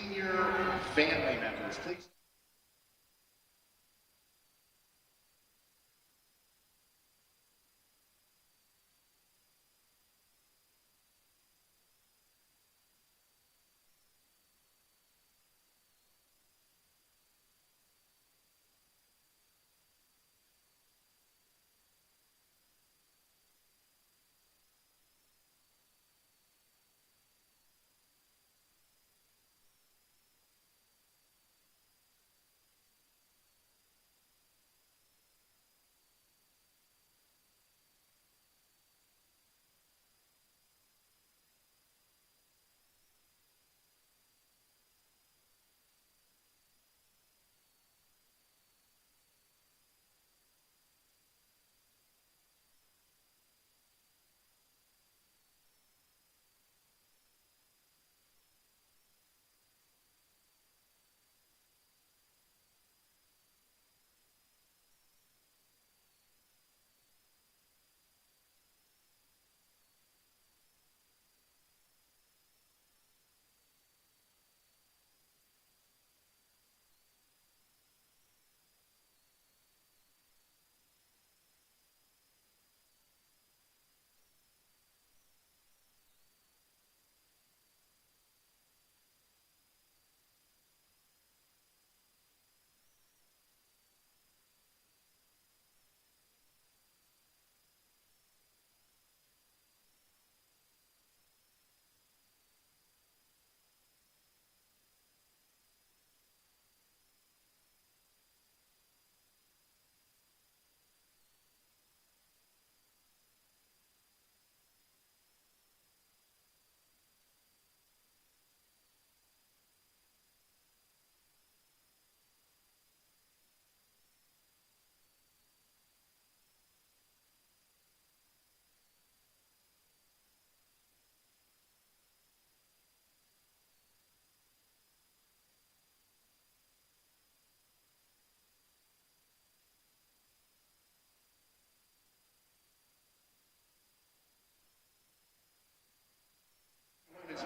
senior family members, please.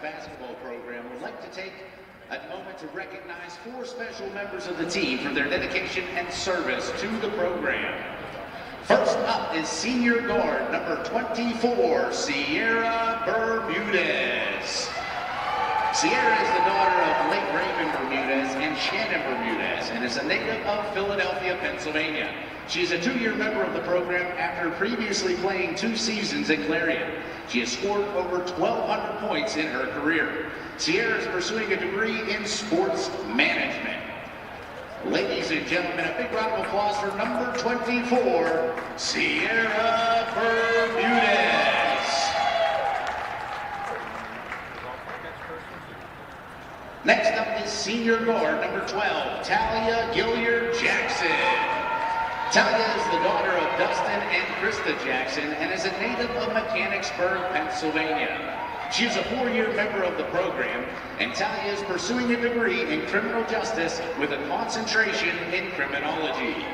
Basketball program would like to take a moment to recognize 4 special members of the team for their dedication and service to the program. First up is senior guard number 24, Sierra Bermudez. Sierra is the daughter of late Raymond Bermudez and Shannon Bermudez and is a native of Philadelphia, Pennsylvania. She is a 2-year member of the program after previously playing 2 seasons at Clarion. She has scored over 1,200 points in her career. Sierra is pursuing a degree in sports management. Ladies and gentlemen, a big round of applause for number 24, Sierra Bermudez. Next up is senior guard number 12, Talia Gilliard-Jackson. Talia is the daughter of Dustin and Krista Jackson and is a native of Mechanicsburg, Pennsylvania. She is a 4-year member of the program, and Talia is pursuing a degree in criminal justice with a concentration in criminology.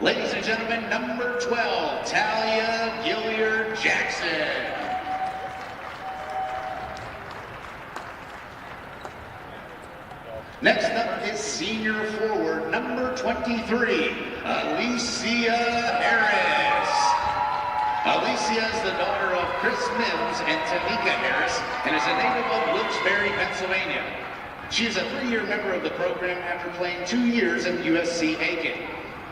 Ladies and gentlemen, number 12, Talia Gilliard-Jackson. Next up is senior forward number 23, Alicia Harris. Alicia is the daughter of Chris Mims and Tamika Harris and is a native of Wilkes-Barre, Pennsylvania. She is a 3-year member of the program after playing 2 years at USC Aiken.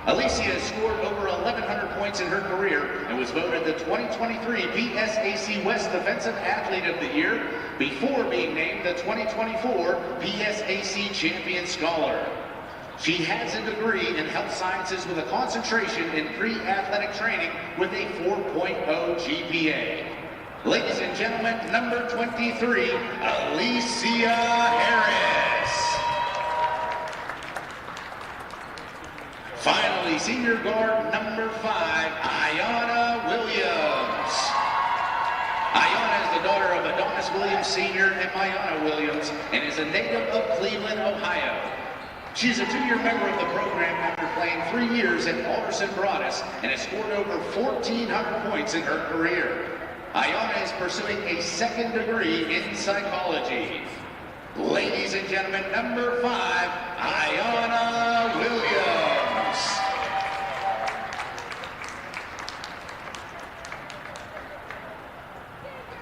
Alicia has scored over 1,100 points in her career and was voted the 2023 PSAC West Defensive Athlete of the Year before being named the 2024 PSAC Champion Scholar. She has a degree in health sciences with a concentration in pre-athletic training with a 4.0 GPA. Ladies and gentlemen, number 23, Alicia Harris. Finally, senior guard number 5, Ayanna Williams. Ayanna is the daughter of Adonis Williams Sr. and Mayana Williams and is a native of Cleveland, Ohio. She is a 2-year member of the program after playing 3 years at Alderson Broaddus and has scored over 1,400 points in her career. Ayanna is pursuing a 2nd degree in psychology. Ladies and gentlemen, number 5, Ayana Williams.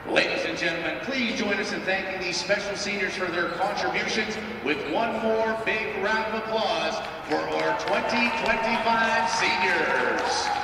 Ladies and gentlemen, please join us in thanking these special seniors for their contributions with one more big round of applause for our 2025 seniors.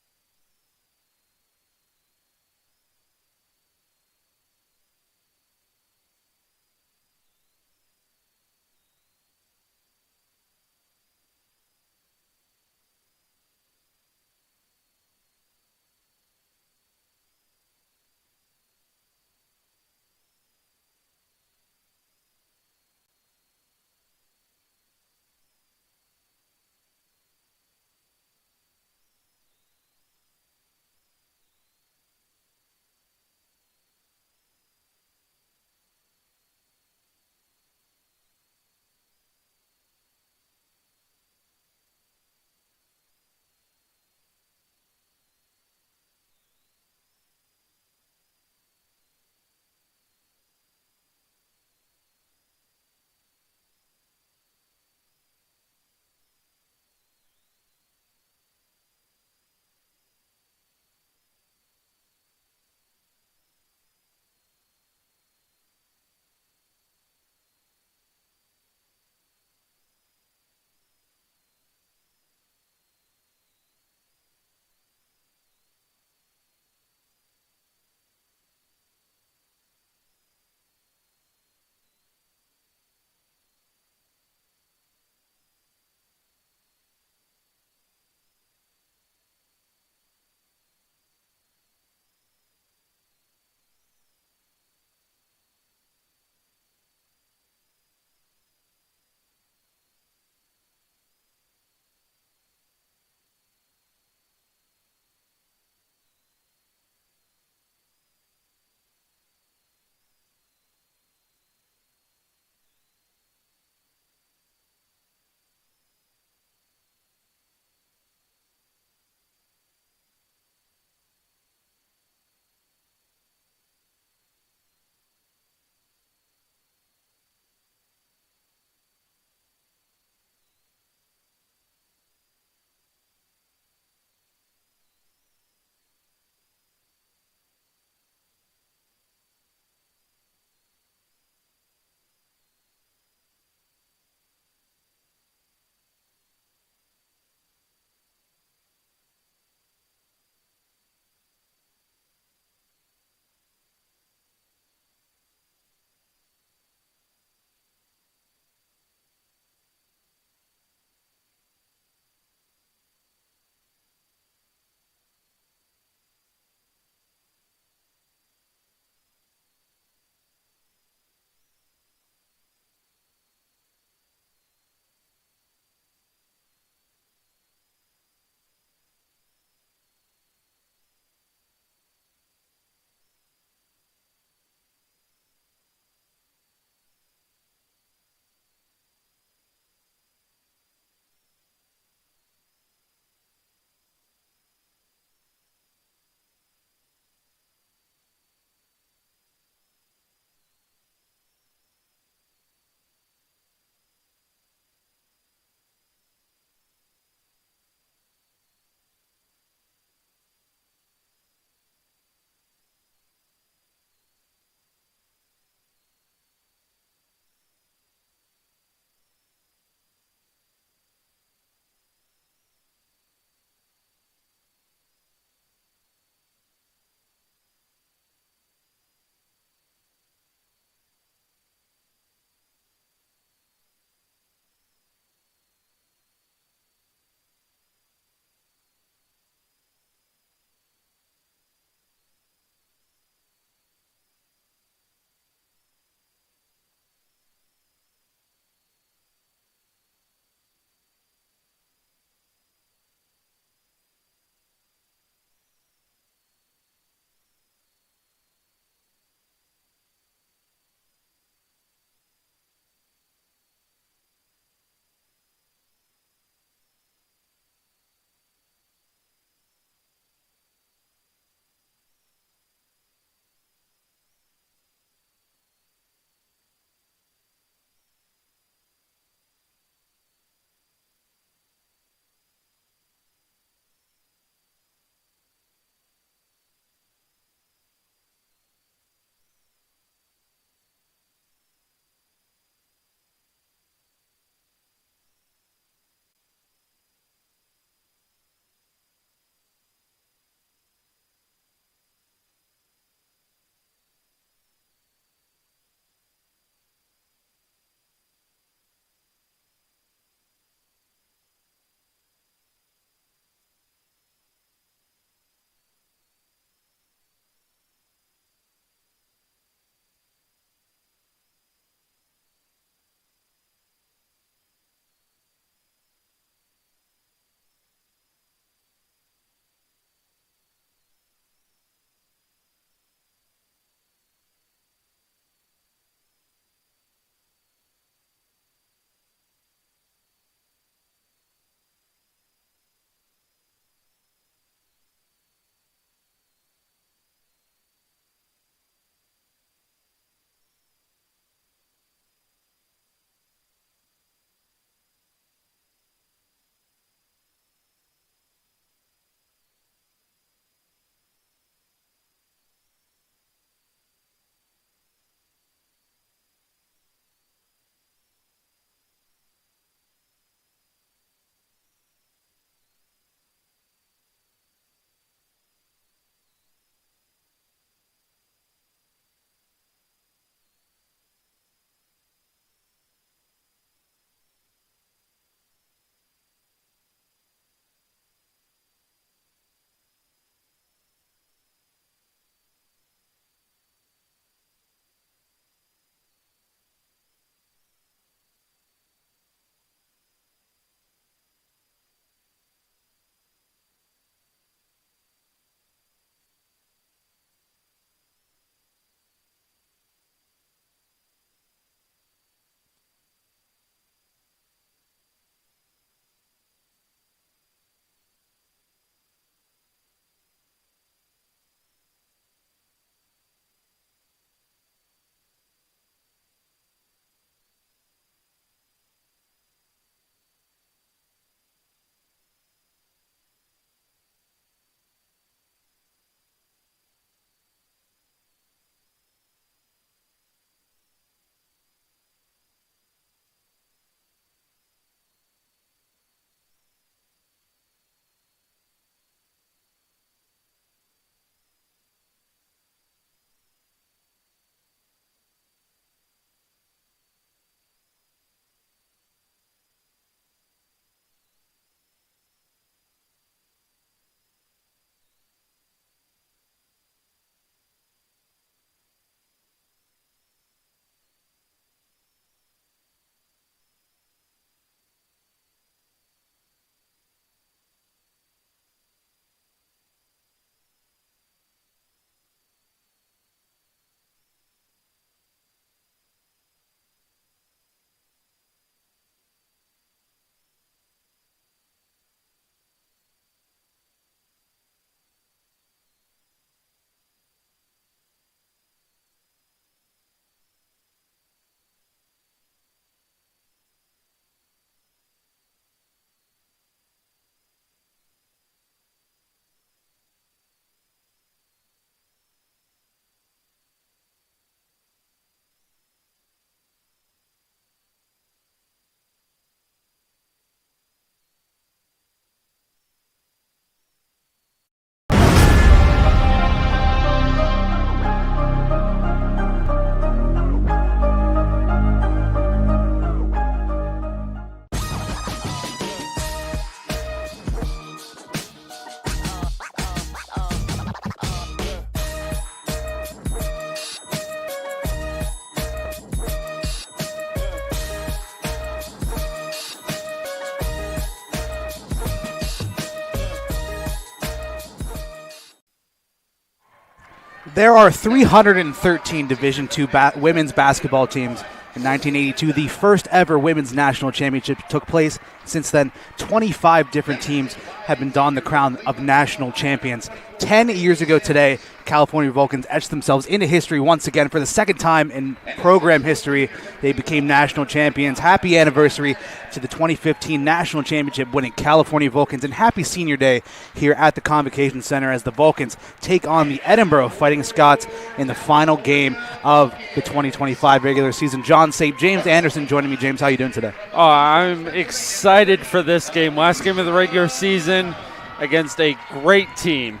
There are 313 Division II women's basketball teams. In 1982, the first ever women's national championship took place. Since then, 25 different teams have been donned the crown of national champions. 10 years ago today, California Vulcans etched themselves into history once again. For the second time in program history, they became national champions. Happy anniversary to the 2015 national championship winning California Vulcans, and happy senior day here at the Convocation Center as the Vulcans take on the Edinboro Fighting Scots in the final game of the 2025 regular season. John Sape, James Anderson joining me. James, how are you doing today? Oh, I'm excited for this game. Last game of the regular season against a great team.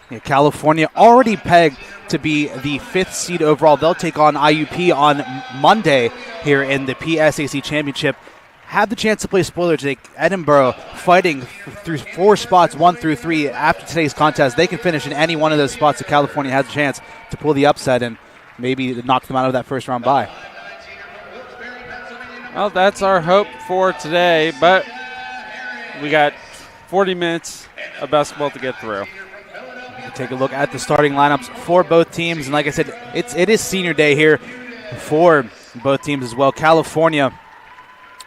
Yeah, California already pegged to be the 5th seed overall. They'll take on IUP on Monday here in the PSAC Championship. Have the chance to play spoiler today. Edinboro fighting through 4 spots, 1 through 3. After today's contest, they can finish in any one of those spots that California has a chance to pull the upset and maybe knock them out of that first round bye. Well, that's our hope for today, but we got 40 minutes of basketball to get through. Take a look at the starting lineups for both teams, and like I said, it is senior day here for both teams as well. California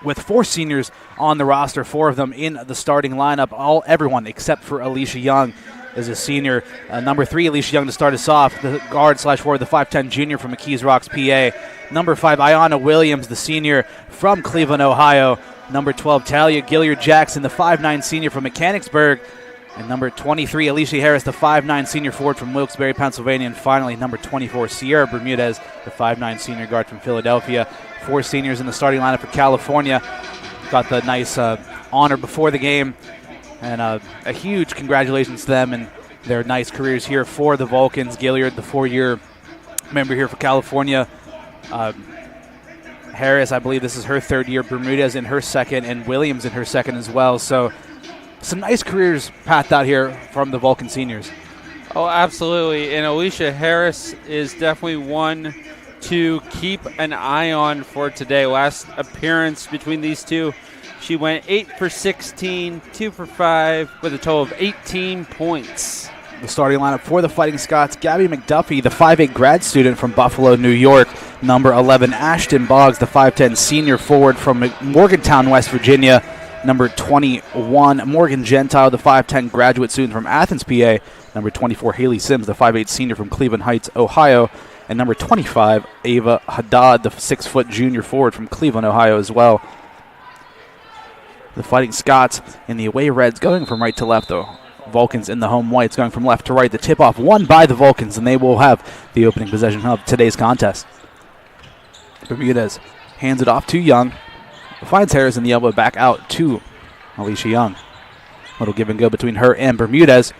with 4 seniors on the roster, 4 of them in the starting lineup. Everyone except for Alicia Young is a senior. Number 3, Alicia Young to start us off, the guard/forward, the 5'10 junior from McKees Rocks, PA. Number 5, Ayanna Williams, the senior from Cleveland, Ohio. Number 12, Talia Gilliard-Jackson, the 5'9 senior from Mechanicsburg. And number 23, Alicia Harris, the 5'9 senior forward from Wilkes-Barre, Pennsylvania. And finally, number 24, Sierra Bermudez, the 5'9 senior guard from Philadelphia. 4 seniors in the starting lineup for California. Got the nice honor before the game. And a huge congratulations to them and their nice careers here for the Vulcans. Gilliard, the 4-year member here for California. Harris, I believe this is her 3rd year. Bermudez in her 2nd, and Williams in her 2nd as well. So some nice careers pathed out here from the Vulcan seniors. Oh, absolutely. And Alicia Harris is definitely one to keep an eye on for today. Last appearance between these two, she went 8 for 16, 2 for 5, with a total of 18 points. The starting lineup for the Fighting Scots: Gabby McDuffie, the 5'8 grad student from Buffalo, New York. Number 11, Ashton Boggs, the 5'10 senior forward from Morgantown, West Virginia. Number 21, Morgan Gentile, the 5'10 graduate student from Athens, PA. Number 24, Haley Sims, the 5'8 senior from Cleveland Heights, Ohio. And number 25, Ava Haddad, the 6' junior forward from Cleveland, Ohio as well. The Fighting Scots in the away reds going from right to left, though. Vulcans in the home whites going from left to right. The tip-off won by the Vulcans, and they will have the opening possession of today's contest. Bermudez hands it off to Young. Finds Harris in the elbow, back out to Alicia Young. Little give and go between her and Bermudez.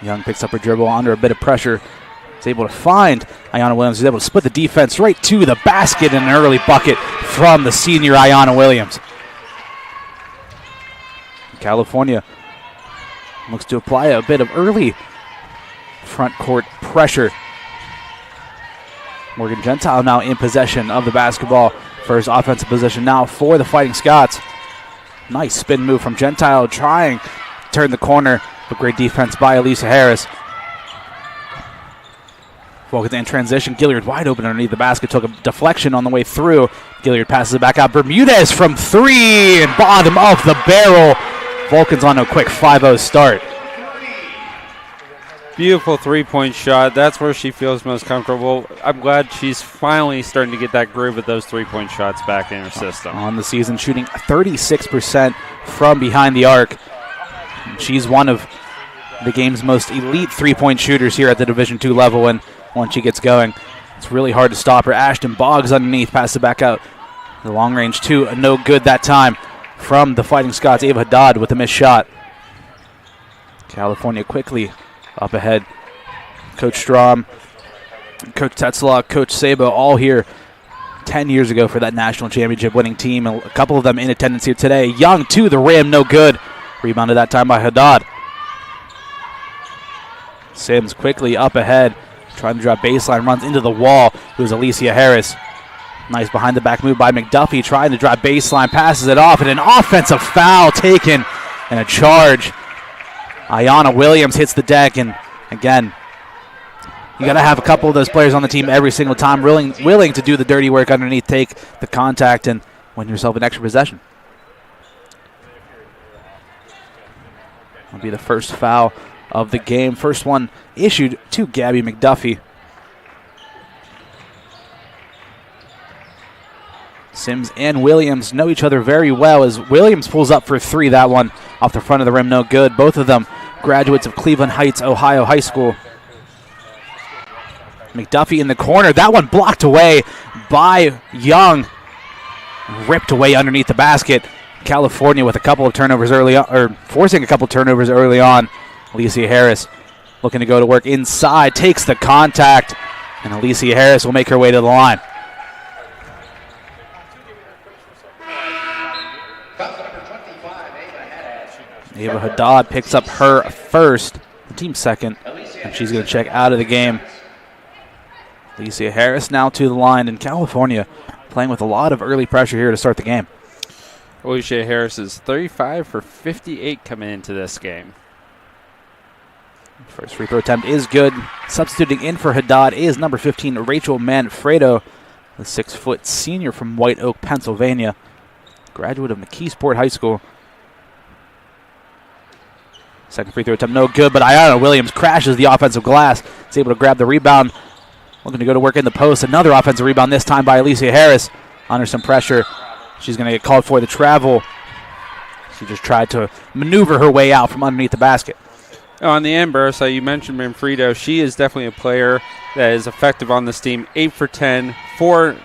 Young picks up her dribble under a bit of pressure. Is able to find Ayanna Williams. Is able to split the defense right to the basket, and an early bucket from the senior Ayanna Williams. California looks to apply a bit of early front court pressure. Morgan Gentile now in possession of the basketball. First offensive possession now for the Fighting Scots. Nice spin move from Gentile, trying to turn the corner, but great defense by Elisa Harris. Vulcans in transition. Gilliard wide open underneath the basket. Took a deflection on the way through. Gilliard passes it back out. Bermudez from 3 and bottom of the barrel. Vulcans on a quick 5-0 start. Beautiful 3-point shot. That's where she feels most comfortable. I'm glad she's finally starting to get that groove with those 3-point shots back in her system. On the season, shooting 36% from behind the arc. She's one of the game's most elite 3-point shooters here at the Division II level, and once she gets going, it's really hard to stop her. Ashton Boggs underneath, passes it back out. The long range 2, no good that time from the Fighting Scots. Ava Haddad with a missed shot. California quickly up ahead. Coach Strom, Coach Tetzlaw, Coach Sabo, all here 10 years ago for that national championship winning team. A couple of them in attendance here today. Young to the rim, no good. Rebounded that time by Haddad. Sims quickly up ahead, trying to drop baseline, runs into the wall. It was Alicia Harris. Nice behind the back move by McDuffie, trying to drop baseline, passes it off, and an offensive foul taken and a charge. Ayanna Williams hits the deck, and again, You got to have a couple of those players on the team every single time, willing to do the dirty work underneath, take the contact, and win yourself an extra possession. That'll be the first foul of the game. First one issued to Gabby McDuffie. Sims and Williams know each other very well as Williams pulls up for three. That one off the front of the rim, no good. Both of them graduates of Cleveland Heights, Ohio High School. McDuffie in the corner. That one blocked away by Young. Ripped away underneath the basket. California with a couple of turnovers early on, or forcing a couple of turnovers early on. Alicia Harris looking to go to work inside. Takes the contact. And Alicia Harris will make her way to the line. Ava Haddad picks up her first, the team second, and she's going to check out of the game. Alicia Harris now to the line in California, playing with a lot of early pressure here to start the game. Alicia Harris is 35 for 58 coming into this game. First free throw attempt is good. Substituting in for Haddad is number 15, Rachel Manfredo, the 6-foot senior from White Oak, Pennsylvania, graduate of McKeesport High School. Second free throw attempt, no good, but Ayanna Williams crashes the offensive glass. Is able to grab the rebound. Looking to go to work in the post. Another offensive rebound, this time by Alicia Harris. Under some pressure. She's going to get called for the travel. She just tried to maneuver her way out from underneath the basket. On the Edinboro side, you mentioned Manfredo. She is definitely a player that is effective on this team. 8 for 10, 4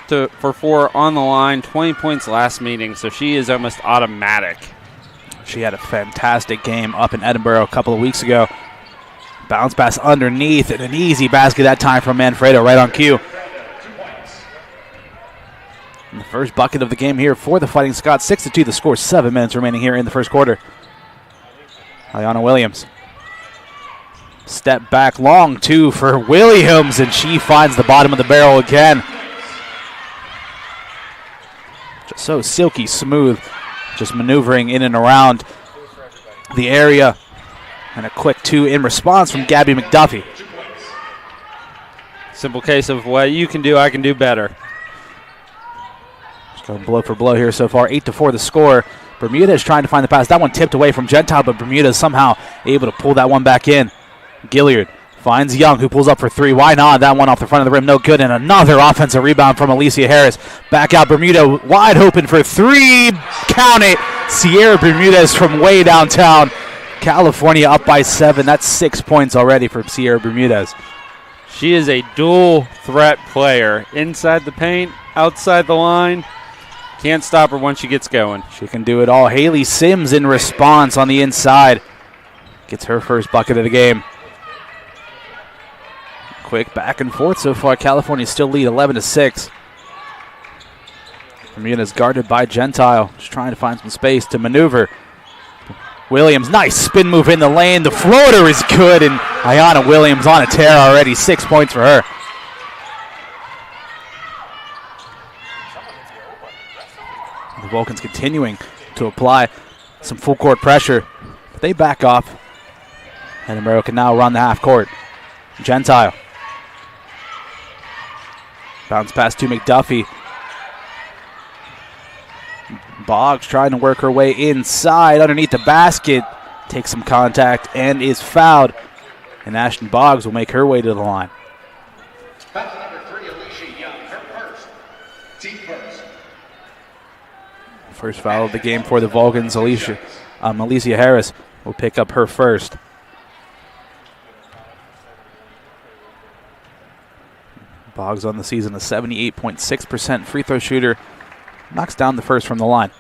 for 4 on the line, 20 points last meeting, so she is almost automatic. She had a fantastic game up in Edinboro a couple of weeks ago. Bounce pass underneath and an easy basket that time from Manfredo right on cue. And the first bucket of the game here for the Fighting Scots. 6-2 the score, 7 minutes remaining here in the first quarter. Ayanna Williams. Step back long two for Williams, and she finds the bottom of the barrel again. Just so silky smooth. Just maneuvering in and around the area. And a quick two in response from Gabby McDuffie. Simple case of what you can do, I can do better. Just going blow for blow here so far. 8-4 the score. Bermuda is trying to find the pass. That one tipped away from Gentile, but Bermuda is somehow able to pull that one back in. Gilliard finds Young, who pulls up for three. Why not? That one off the front of the rim, no good. And another offensive rebound from Alicia Harris. Back out, Bermuda wide open for three. Count it. Sierra Bermudez from way downtown. California up by 7. That's 6 points already for Sierra Bermudez. She is a dual threat player. Inside the paint, outside the line. Can't stop her once she gets going. She can do it all. Haley Sims in response on the inside. Gets her first bucket of the game. Quick back and forth so far. California still lead 11-6. Bermuda's guarded by Gentile. Just trying to find some space to maneuver. Williams, nice spin move in the lane. The floater is good, and Ayanna Williams on a tear already. 6 points for her. The Vulcans continuing to apply some full court pressure. But they back off. Edinboro can now run the half court. Gentile. Bounce pass to McDuffie. Boggs trying to work her way inside underneath the basket. Takes some contact and is fouled. And Ashton Boggs will make her way to the line. Foul number 3, Alicia Young, her first. Team first. First foul of the game for the Vulcans. Alicia Harris will pick up her first. Boggs on the season, a 78.6% free throw shooter. Knocks down the first from the line.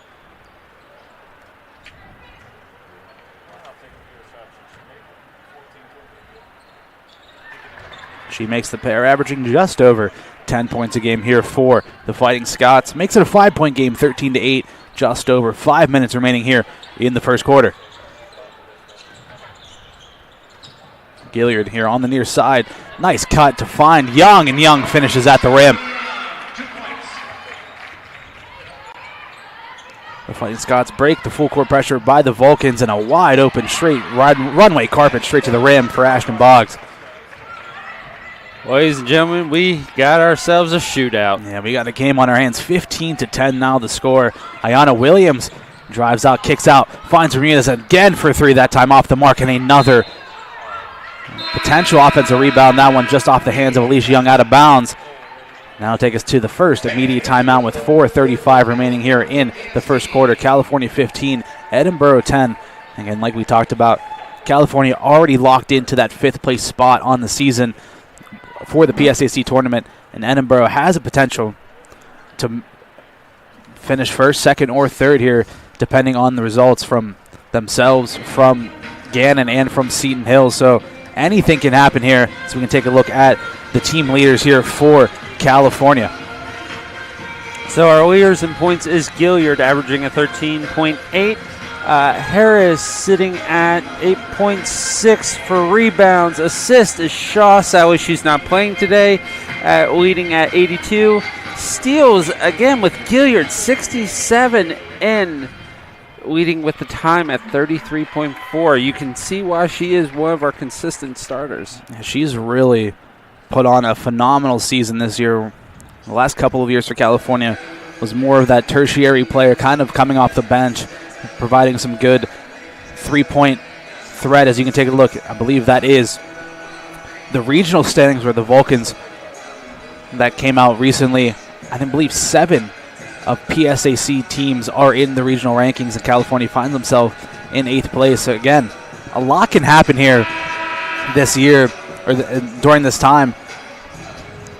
She makes the pair, averaging just over 10 points a game here for the Fighting Scots. Makes it a 5-point game, 13-8, just over 5 minutes remaining here in the first quarter. Gilliard here on the near side. Nice cut to find Young, and Young finishes at the rim. The Fighting Scots break the full court pressure by the Vulcans, and a wide open straight runway carpet straight to the rim for Ashton Boggs. Ladies and gentlemen, we got ourselves a shootout. Yeah, we got a game on our hands. 15-10 now the score. Ayanna Williams drives out, kicks out, finds Ramirez again for three, that time off the mark, and another potential offensive rebound. That one just off the hands of Alicia Young, out of bounds. Now take us to the first immediate timeout with 4:35 remaining here in the first quarter. California 15, Edinboro 10. Again, like we talked about, California already locked into that fifth place spot on the season for the PSAC tournament, and Edinboro has a potential to finish first, second, or third here, depending on the results from themselves, from Gannon, and from Seton Hill. So anything can happen here. So we can take a look at the team leaders here for California. So our leaders in points is Gilliard, averaging a 13.8. Harris sitting at 8.6 for rebounds. Assist is Shaw. Sadly, she's not playing today, leading at 82. Steals, again, with Gilliard, 67, and leading with the time at 33.4. You can see why she is one of our consistent starters. Yeah, she's really put on a phenomenal season this year. The last couple of years for California was more of that tertiary player, kind of coming off the bench, providing some good three-point threat. As you can take a look, I believe that is the regional standings where the Vulcans that came out recently. I believe 7 of PSAC teams are in the regional rankings, and California finds themselves in 8th place. So again, a lot can happen here this year or during this time,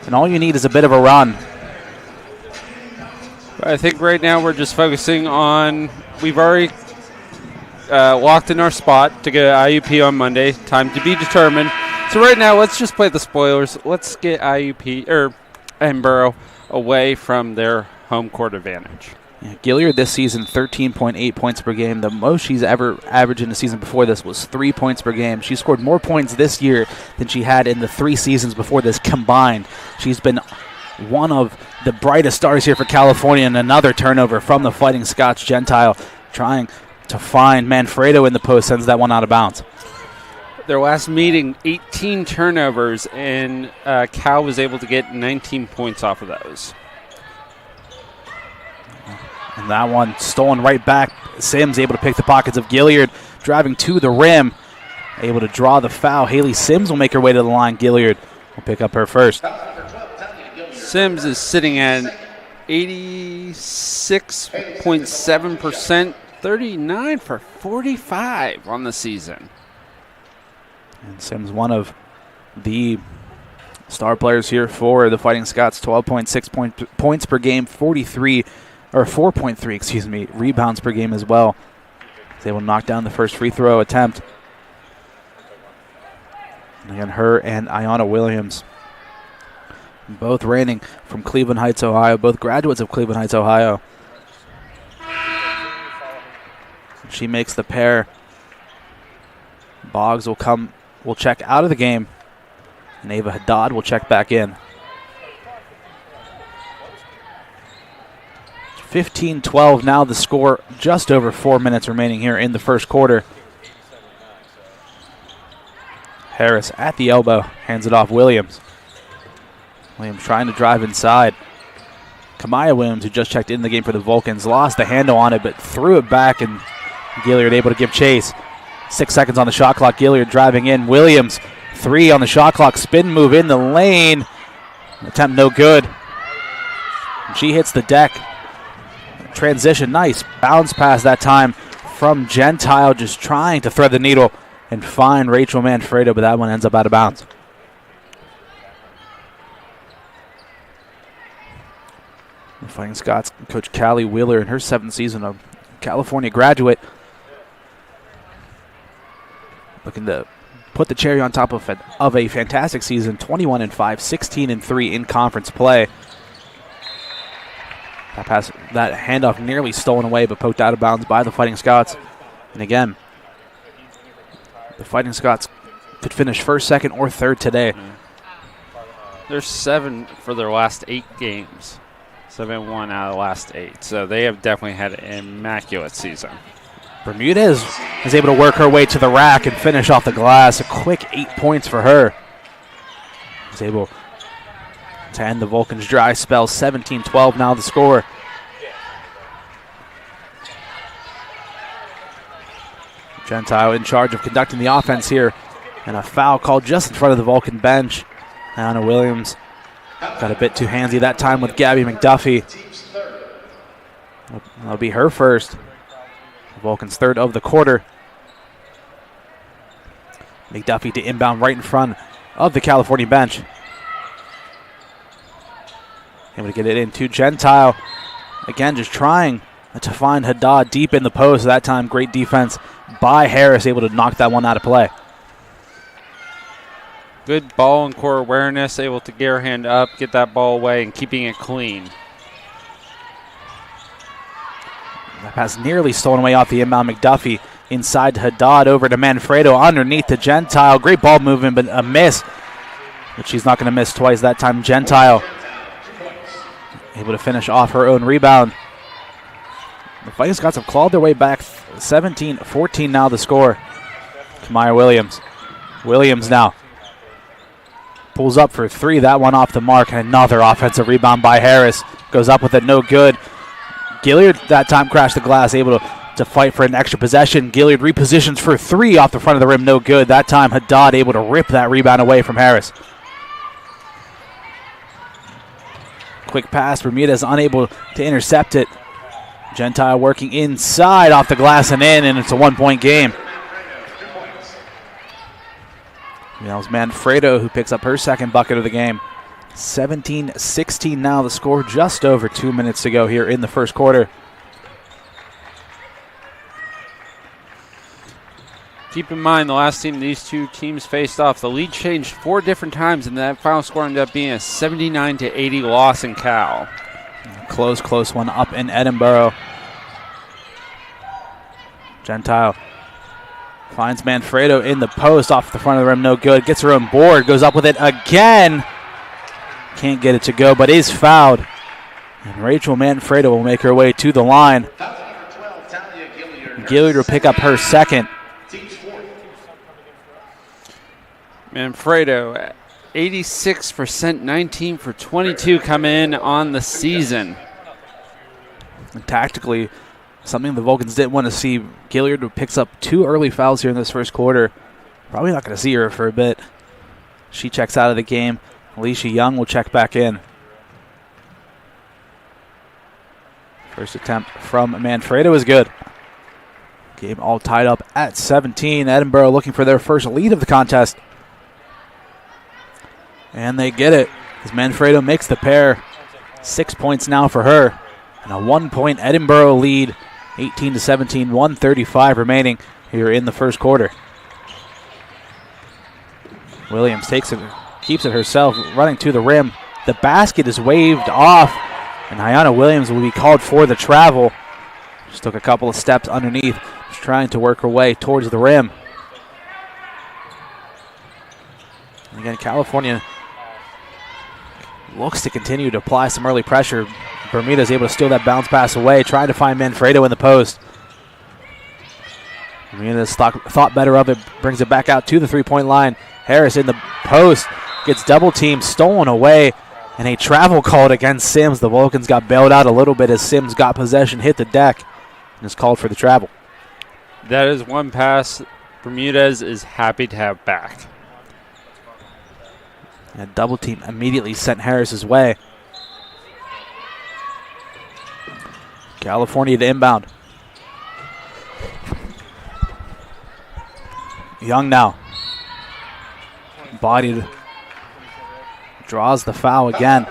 and all you need is a bit of a run. I think right now we're just focusing on, we've already locked in our spot to go to IUP on Monday. Time to be determined. So right now, let's just play the spoilers. Let's get IUP or Edinboro away from their home court advantage. Yeah, Gilliard this season, 13.8 points per game. The most she's ever averaged in a season before this was 3 points per game. She scored more points this year than she had in the 3 seasons before this combined. She's been one of the brightest stars here for California, and another turnover from the Fighting Scots. Gentile trying to find Manfredo in the post, sends that one out of bounds. Their last meeting, 18 turnovers, and Cal was able to get 19 points off of those. And that one stolen right back. Sims able to pick the pockets of Gilliard, driving to the rim, able to draw the foul. Haley Sims will make her way to the line. Gilliard will pick up her first. Sims is sitting at 86.7%, 39 for 45 on the season. And Sims, one of the star players here for the Fighting Scots, 12.6 points per game, 4.3 rebounds per game as well. He's able to knock down the first free throw attempt. And again, her and Ayanna Williams, both reigning from Cleveland Heights, Ohio, both graduates of Cleveland Heights, Ohio. She makes the pair. Boggs will check out of the game, and Ava Haddad will check back in. 15-12 now the score, just over 4 minutes remaining here in the first quarter. Harris at the elbow, hands it off Williams. Williams trying to drive inside. Kamaya Williams, who just checked in the game for the Vulcans, lost the handle on it, but threw it back, and Gilliard able to give chase. 6 seconds on the shot clock. Gilliard driving in. Williams, 3 on the shot clock. Spin move in the lane. Attempt no good. And she hits the deck. Transition, nice bounce pass that time from Gentile, just trying to thread the needle and find Rachel Manfredo, but that one ends up out of bounds. The Fighting Scots coach Callie Wheeler in her 7th season, a California graduate, looking to put the cherry on top of a fantastic season. 21-5, 16-3 in conference play. That pass, that handoff nearly stolen away, but poked out of bounds by the Fighting Scots. And again, the Fighting Scots could finish first, second, or third today. They're 7 for their last 8 games. 7-1 out of the last 8. So they have definitely had an immaculate season. Bermudez is able to work her way to the rack and finish off the glass. A quick 8 points for her. is able to end the Vulcans' dry spell. 17-12 now the score. Gentile in charge of conducting the offense here. And a foul called just in front of the Vulcan bench. Anna Williams got a bit too handsy that time with Gabby McDuffie. That'll be her first. The Vulcans' third of the quarter. McDuffie to inbound right in front of the California bench. Able to get it into Gentile. Again, just trying to find Haddad deep in the post. That time, great defense by Harris, able to knock that one out of play. Good ball and core awareness, able to get her hand up, get that ball away, and keeping it clean. That pass nearly stolen away off the inbound. McDuffie inside to Haddad, over to Manfredo, underneath to Gentile. Great ball movement, but a miss. But she's not going to miss twice that time. Gentile able to finish off her own rebound. The Fighting Scots have clawed their way back. 17-14 now the score. Kamaya Williams. Williams now pulls up for three. That one off the mark. And another offensive rebound by Harris. Goes up with it, no good. Gilliard that time crashed the glass, able to fight for an extra possession. Gilliard repositions for three off the front of the rim, no good. That time Haddad able to rip that rebound away from Harris. Quick pass, Bermudez unable to intercept it. Gentile working inside off the glass and in, and it's a 1-point game. That was Manfredo who picks up her second bucket of the game. 17-16 now the score, just over 2 minutes to go here in the first quarter. Keep in mind, the last team these two teams faced off, the lead changed 4 different times, and that final score ended up being a 79-80 loss in Cal. Close one up in Edinboro. Gentile finds Manfredo in the post off the front of the rim, no good. Gets her own board, goes up with it again. Can't get it to go, but is fouled. And Rachel Manfredo will make her way to the line. Gilliard will pick up her second. Manfredo, 86%, 19 for 22 come in on the season. And tactically, something the Vulcans didn't want to see. Gilliard picks up 2 early fouls here in this first quarter. Probably not going to see her for a bit. She checks out of the game. Alicia Young will check back in. First attempt from Manfredo is good. Game all tied up at 17. Edinboro looking for their first lead of the contest. And they get it as Manfredo makes the pair. 6 points now for her. And a 1-point Edinboro lead. 18-17, 1:35 remaining here in the first quarter. Williams takes it, keeps it herself, running to the rim. The basket is waved off, and Hyana Williams will be called for the travel. Just took a couple of steps underneath, just trying to work her way towards the rim. And again, California looks to continue to apply some early pressure. Bermuda is able to steal that bounce pass away, trying to find Manfredo in the post. Bermuda thought better of it, brings it back out to the three-point line. Harris in the post, gets double teamed, stolen away, and a travel called against Sims. The Vulcans got bailed out a little bit as Sims got possession, hit the deck, and is called for the travel. That is one pass Bermudez is happy to have back. And a double team immediately sent Harris's way. California to inbound. Young now. Bodied. Draws the foul again.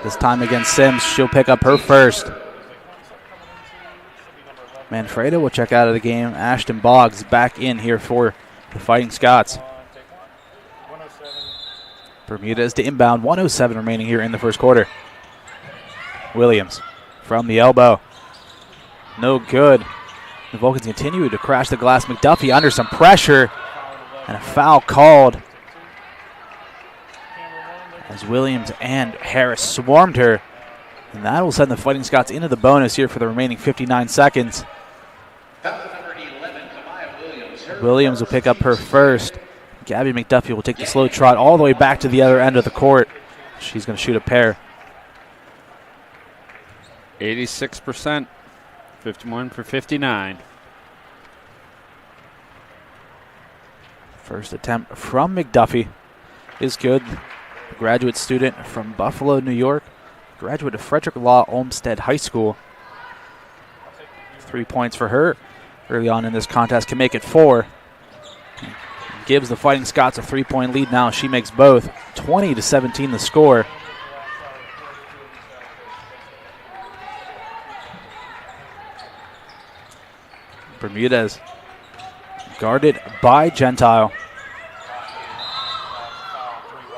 This time against Sims. She'll pick up her first. Manfredo will check out of the game. Ashton Boggs back in here for the Fighting Scots. Bermudez to inbound. 1:07 remaining here in the first quarter. Williams from the elbow. No good. The Vulcans continue to crash the glass. McDuffie under some pressure. And a foul called as Williams and Harris swarmed her. And that will send the Fighting Scots into the bonus here for the remaining 59 seconds. Williams will pick up her first. Gabby McDuffie will take the slow trot all the way back to the other end of the court. She's going to shoot a pair. 86%, 51 for 59. First attempt from McDuffie is good. Graduate student from Buffalo, New York. Graduate of Frederick Law Olmsted High School. 3 points for her early on in this contest. Can make it 4. Gives the Fighting Scots a 3-point lead now. She makes both. 20-17 the score. Bermudez guarded by Gentile.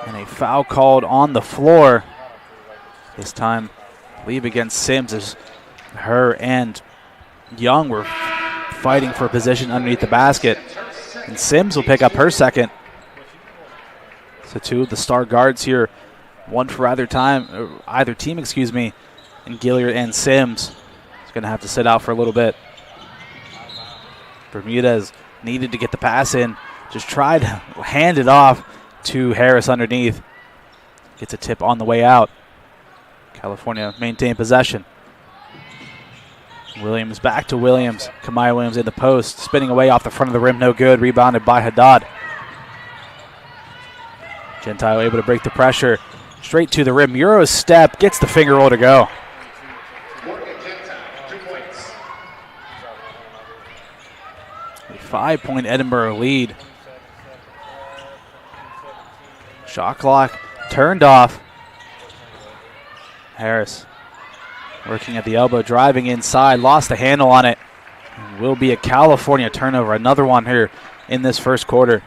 And a foul called on the floor. This time, I believe against Sims, as her and Young were fighting for a position underneath the basket. And Sims will pick up her second. So 2 of the star guards here, one for either team, and Gilliard and Sims is going to have to sit out for a little bit. Bermudez needed to get the pass in, just tried to hand it off to Harris underneath. Gets a tip on the way out. California maintained possession. Williams back to Williams. Kamaya Williams in the post, spinning away off the front of the rim, no good. Rebounded by Haddad. Gentile able to break the pressure. Straight to the rim. Euro step, gets the finger roll to go. A 5-point Edinboro lead. Shot clock turned off. Harris working at the elbow, driving inside, lost the handle on it. Will be a California turnover, another one here in this first quarter.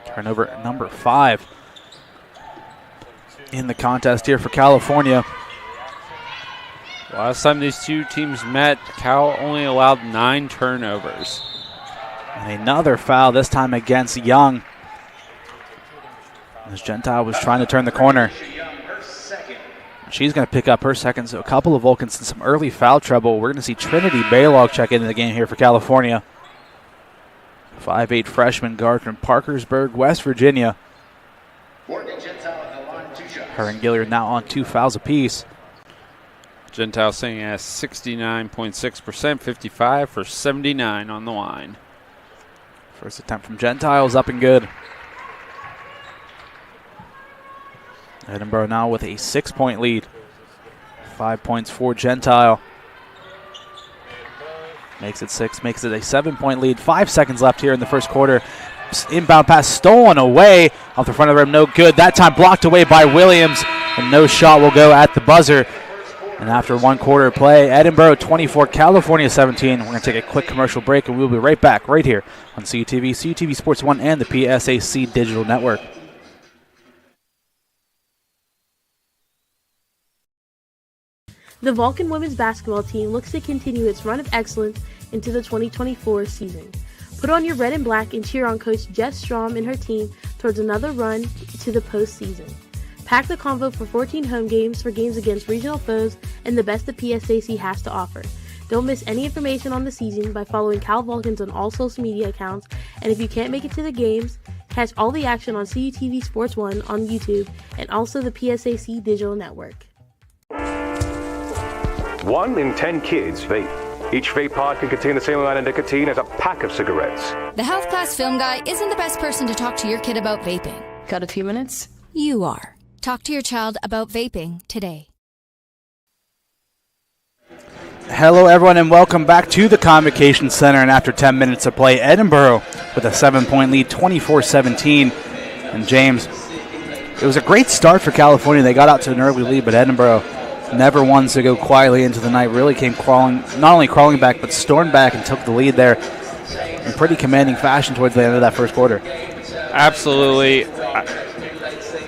Turnover number 5 in the contest here for California. Last time these two teams met, Cal only allowed 9 turnovers. And another foul, this time against Young, as Gentile was trying to turn the corner. She's going to pick up her second, so a couple of Vulcans in some early foul trouble. We're going to see Trinity Baylog check into the game here for California. 5'8" freshman guard from Parkersburg, West Virginia. Her and Gilliard now on 2 fouls apiece. Gentile sitting at 69.6%, 55 for 79 on the line. First attempt from Gentile is up and good. Edinboro now with a 6-point lead. 5 points for Gentile. Makes it 6, makes it a 7-point lead. 5 seconds left here in the first quarter. Inbound pass stolen away off the front of the rim, no good. That time blocked away by Williams, and no shot will go at the buzzer. And after 1 quarter play, Edinboro 24, California 17. We're going to take a quick commercial break, and we'll be right back right here on CUTV, CUTV Sports 1, and the PSAC Digital Network. The Vulcan women's basketball team looks to continue its run of excellence into the 2024 season. Put on your red and black and cheer on Coach Jess Strom and her team towards another run to the postseason. Pack the convo for 14 home games for games against regional foes and the best the PSAC has to offer. Don't miss any information on the season by following Cal Vulcans on all social media accounts, and if you can't make it to the games, catch all the action on CUTV Sports 1 on YouTube and also the PSAC Digital Network. 1 in 10 kids vape. Each vape pod can contain the same amount of nicotine as a pack of cigarettes. The health class film guy isn't the best person to talk to your kid about vaping. Got a few minutes? You are. Talk to your child about vaping today. Hello, everyone, and welcome back to the Convocation Center. And after 10 minutes of play, Edinboro with a 7-point lead, 24-17. And James, it was a great start for California. They got out to an early lead, but Edinboro never once to go quietly into the night. Really came crawling, not only crawling back, but stormed back and took the lead there in pretty commanding fashion towards the end of that first quarter. Absolutely.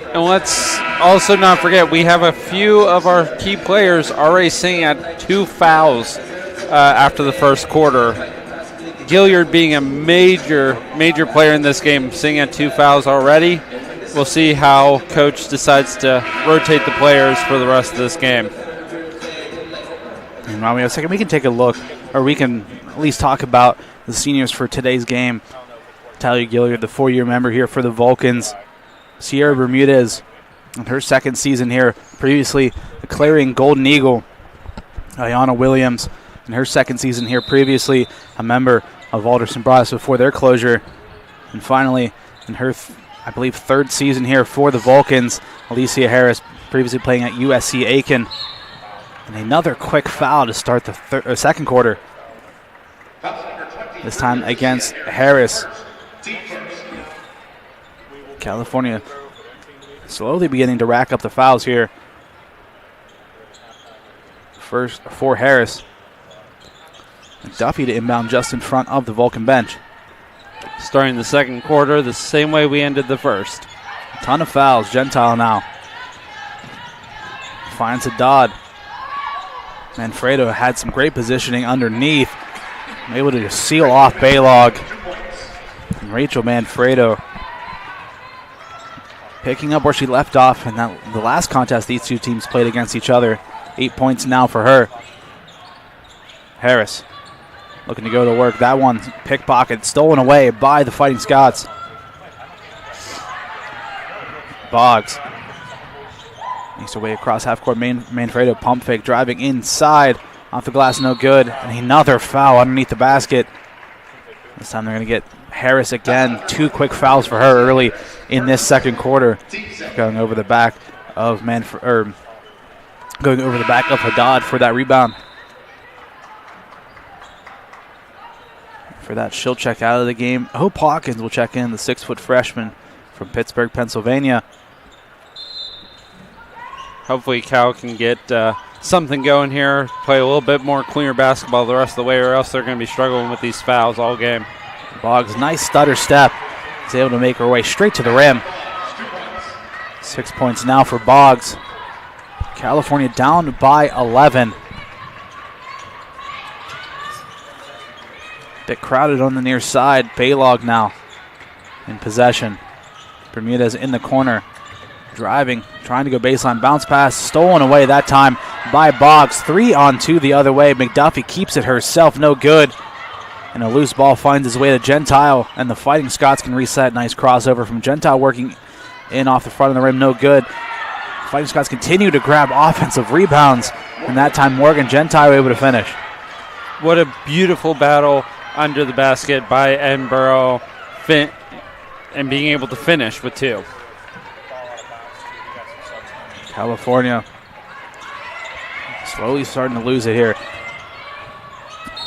And let's also not forget, we have a few of our key players already sitting at 2 fouls after the first quarter. Gilliard being a major player in this game, sitting at 2 fouls already. We'll see how Coach decides to rotate the players for the rest of this game. And Romeo, a second, we can take a look or we can at least talk about the seniors for today's game. Talia Gilliard, the 4-year member here for the Vulcans. Sierra Bermudez in her second season here, previously a Clarion Golden Eagle. Ayanna Williams in her second season here, previously a member of Alderson Broaddus before their closure. And finally, in her, I believe, third season here for the Vulcans, Alicia Harris, previously playing at USC Aiken. And another quick foul to start the second quarter. This time against Harris. California slowly beginning to rack up the fouls here. First for Harris. McDuffie to inbound just in front of the Vulcan bench. Starting the second quarter the same way we ended the first. A ton of fouls. Gentile now. Finds Haddad. Manfredo had some great positioning underneath. Able to just seal off Baylog. And Rachel Manfredo picking up where she left off in the last contest these two teams played against each other. 8 points now for her. Harris looking to go to work. That one pickpocket stolen away by the Fighting Scots. Boggs makes her way across half court. Manfredo pump fake driving inside. Off the glass, no good. And another foul underneath the basket. This time they're going to get Harris again. 2 quick fouls for her early in this second quarter. Going over the back of Haddad for that rebound. For that, she'll check out of the game. Hope Hawkins will check in, the 6-foot freshman from Pittsburgh, Pennsylvania. Hopefully Cal can get something going here, play a little bit more cleaner basketball the rest of the way, or else they're going to be struggling with these fouls all game. Boggs, nice stutter step. Is able to make her way straight to the rim. 6 points now for Boggs. California down by 11. Bit crowded on the near side. Baylog now in possession. Bermudez in the corner. Driving, trying to go baseline. Bounce pass, stolen away that time by Boggs. 3-on-2 the other way. McDuffie keeps it herself, no good. And a loose ball finds its way to Gentile, and the Fighting Scots can reset. Nice crossover from Gentile working in off the front of the rim, no good. Fighting Scots continue to grab offensive rebounds, and that time Morgan Gentile able to finish. What a beautiful battle under the basket by Edinboro and being able to finish with 2. California slowly starting to lose it here.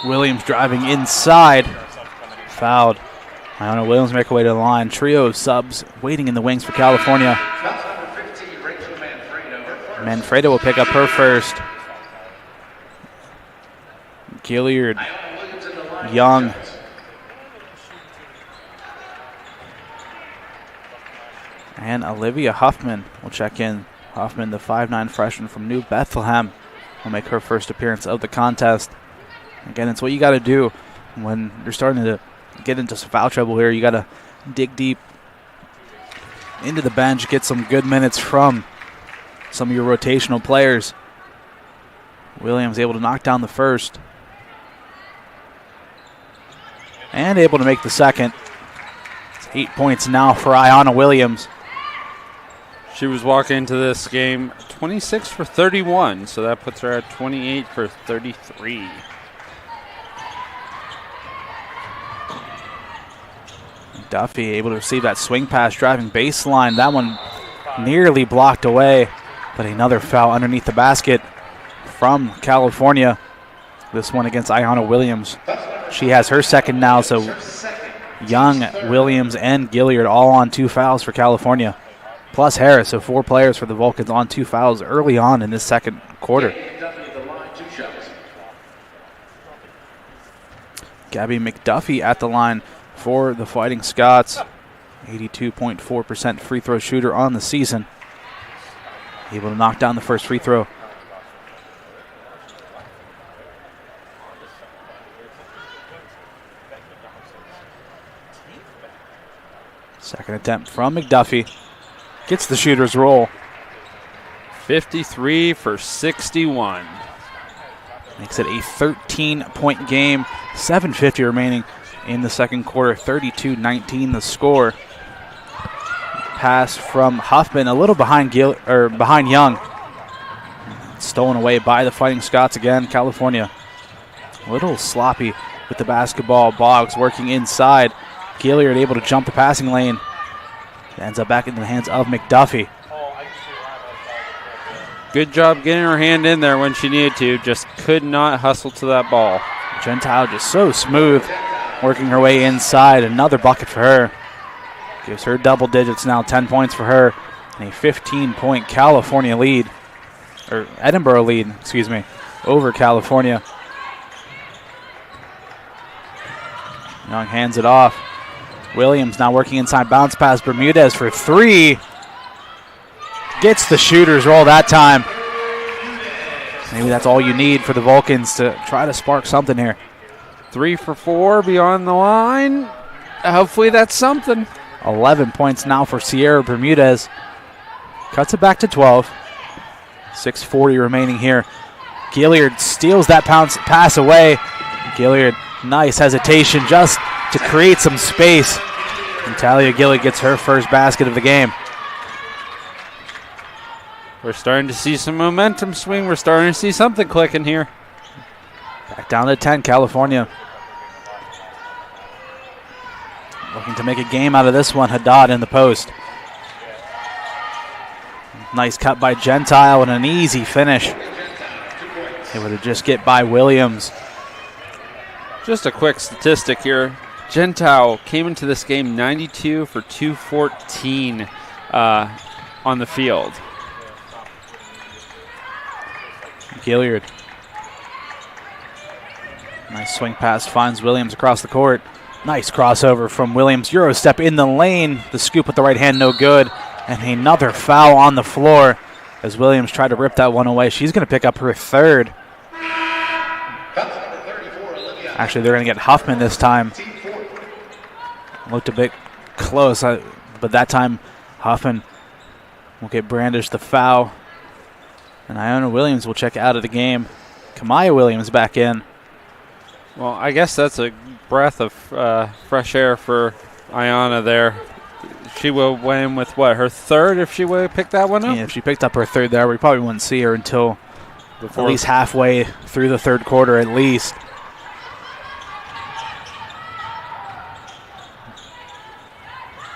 Williams driving inside. Fouled. Iona Williams make her way to the line. Trio of subs waiting in the wings for California. Manfredo will pick up her first. Gilliard, Young. And Olivia Huffman will check in. Huffman, the 5'9" freshman from New Bethlehem, will make her first appearance of the contest. Again, it's what you got to do when you're starting to get into some foul trouble here. You got to dig deep into the bench, get some good minutes from some of your rotational players. Williams able to knock down the first. And able to make the second. It's 8 points now for Iona Williams. She was walking into this game 26 for 31, so that puts her at 28 for 33. Duffy able to receive that swing pass, driving baseline. That one nearly blocked away, but another foul underneath the basket from California. This one against Iona Williams. She has her second now, so Young, Williams, and Gilliard all on 2 fouls for California. Plus Harris, so 4 players for the Vulcans on 2 fouls early on in this second quarter. Gabby McDuffie at the line for the Fighting Scots. 82.4% free throw shooter on the season. Able to knock down the first free throw. Second attempt from McDuffie. Gets the shooter's roll. 53 for 61. Makes it a 13-point game. 7:50 remaining in the second quarter. 32-19 the score. Pass from Huffman, a little behind Young. Stolen away by the Fighting Scots again. California a little sloppy with the basketball. Boggs working inside. Gilliard able to jump the passing lane. It ends up back in the hands of McDuffie. Good job getting her hand in there when she needed to. Just could not hustle to that ball. Gentile just so smooth, working her way inside. Another bucket for her. Gives her double digits now, 10 points for her. And a 15-point California lead, or Edinboro lead, excuse me, over California. Young hands it off. Williams now working inside, bounce pass. Bermudez for three. Gets the shooter's roll that time. Maybe that's all you need for the Vulcans to try to spark something here. 3 for 4 beyond the line. Hopefully that's something. 11 points now for Sierra Bermudez. Cuts it back to 12. 6:40 remaining here. Gilliard steals that pass away. Gilliard, nice hesitation just to create some space. And Talia Gilliard gets her first basket of the game. We're starting to see some momentum swing. We're starting to see something clicking here. Back down to 10, California. Looking to make a game out of this one. Haddad in the post. Nice cut by Gentile and an easy finish. Able to just get by Williams. Just a quick statistic here. Gentile came into this game 92 for 214 on the field. Gilliard. Nice swing pass, finds Williams across the court. Nice crossover from Williams. Euro step in the lane. The scoop with the right hand, no good. And another foul on the floor as Williams tried to rip that one away. She's going to pick up her third. Actually, they're going to get Huffman this time. Looked a bit close, but that time Huffman will get brandished the foul. And Iona Williams will check out of the game. Kamaya Williams back in. Well, I guess that's a breath of fresh air for Iona there. She will win with what, her third if she would have picked that one up? Yeah, if she picked up her third there, we probably wouldn't see her until at least halfway through the third quarter at least.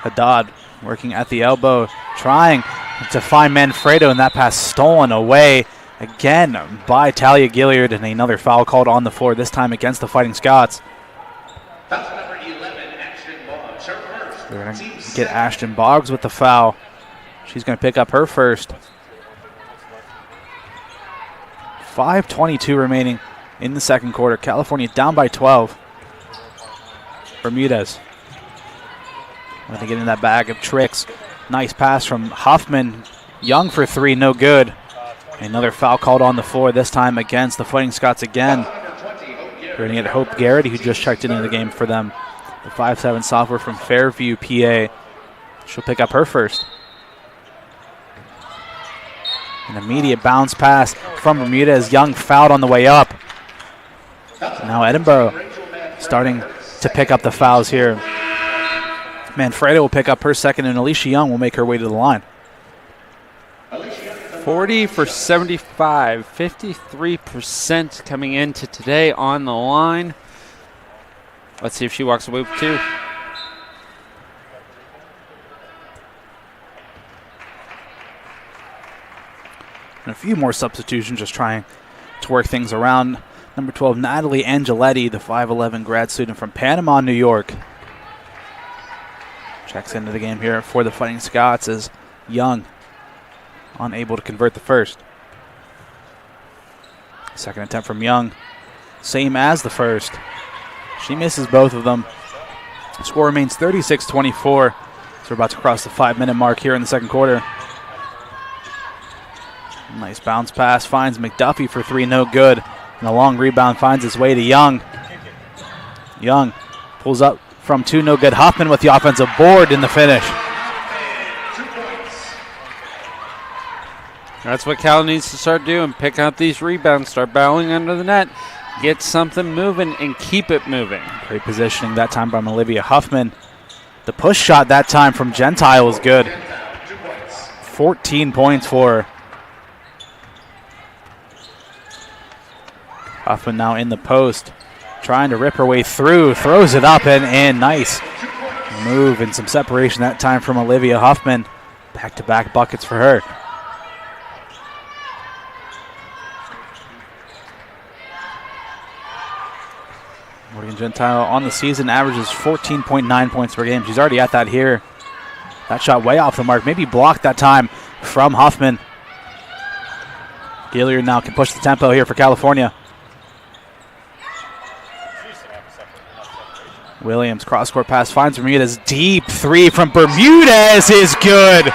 Haddad working at the elbow, trying to find Manfredo, and that pass stolen away again by Talia Gilliard, and another foul called on the floor, this time against the Fighting Scots. Number 11, Ashton Boggs, her first. They're going to get Ashton Boggs with the foul. She's going to pick up her first. 5:22 remaining in the second quarter. California down by 12. Bermudez. Going to get in that bag of tricks. Nice pass from Huffman. Young for three, no good. Another foul called on the floor, this time against the Fighting Scots again. We're going to get Hope Garrity, who just checked into the game for them. The 5'7" sophomore from Fairview, PA. She'll pick up her first. An immediate bounce pass from Bermudez. Young fouled on the way up. Now Edinboro starting to pick up the fouls here. Manfredo will pick up her second, and Alicia Young will make her way to the line. 40 for 75, 53% coming into today on the line. Let's see if she walks away with two. And a few more substitutions, just trying to work things around. Number 12, Natalie Angeletti, the 5'11" grad student from Panama, New York. Checks into the game here for the Fighting Scots as Young unable to convert the first. Second attempt from Young, same as the first. She misses both of them. The score remains 36-24. So we're about to cross the 5-minute mark here in the second quarter. Nice bounce pass, finds McDuffie for three, no good. And a long rebound finds its way to Young. Young pulls up from two, no good. Huffman with the offensive board in the finish. That's what Cal needs to start doing. Pick out these rebounds, start battling under the net, get something moving, and keep it moving. Great positioning that time from Olivia Huffman. The push shot that time from Gentile was good. 14 points for her. Huffman now in the post, trying to rip her way through, throws it up and in. Nice move and some separation that time from Olivia Huffman. Back-to-back buckets for her. Morgan Gentile on the season averages 14.9 points per game. She's already at that here. That shot way off the mark, maybe blocked that time from Huffman. Gilliard now can push the tempo here for California. Williams, cross-court pass, finds Bermudez. Deep three from Bermudez is good.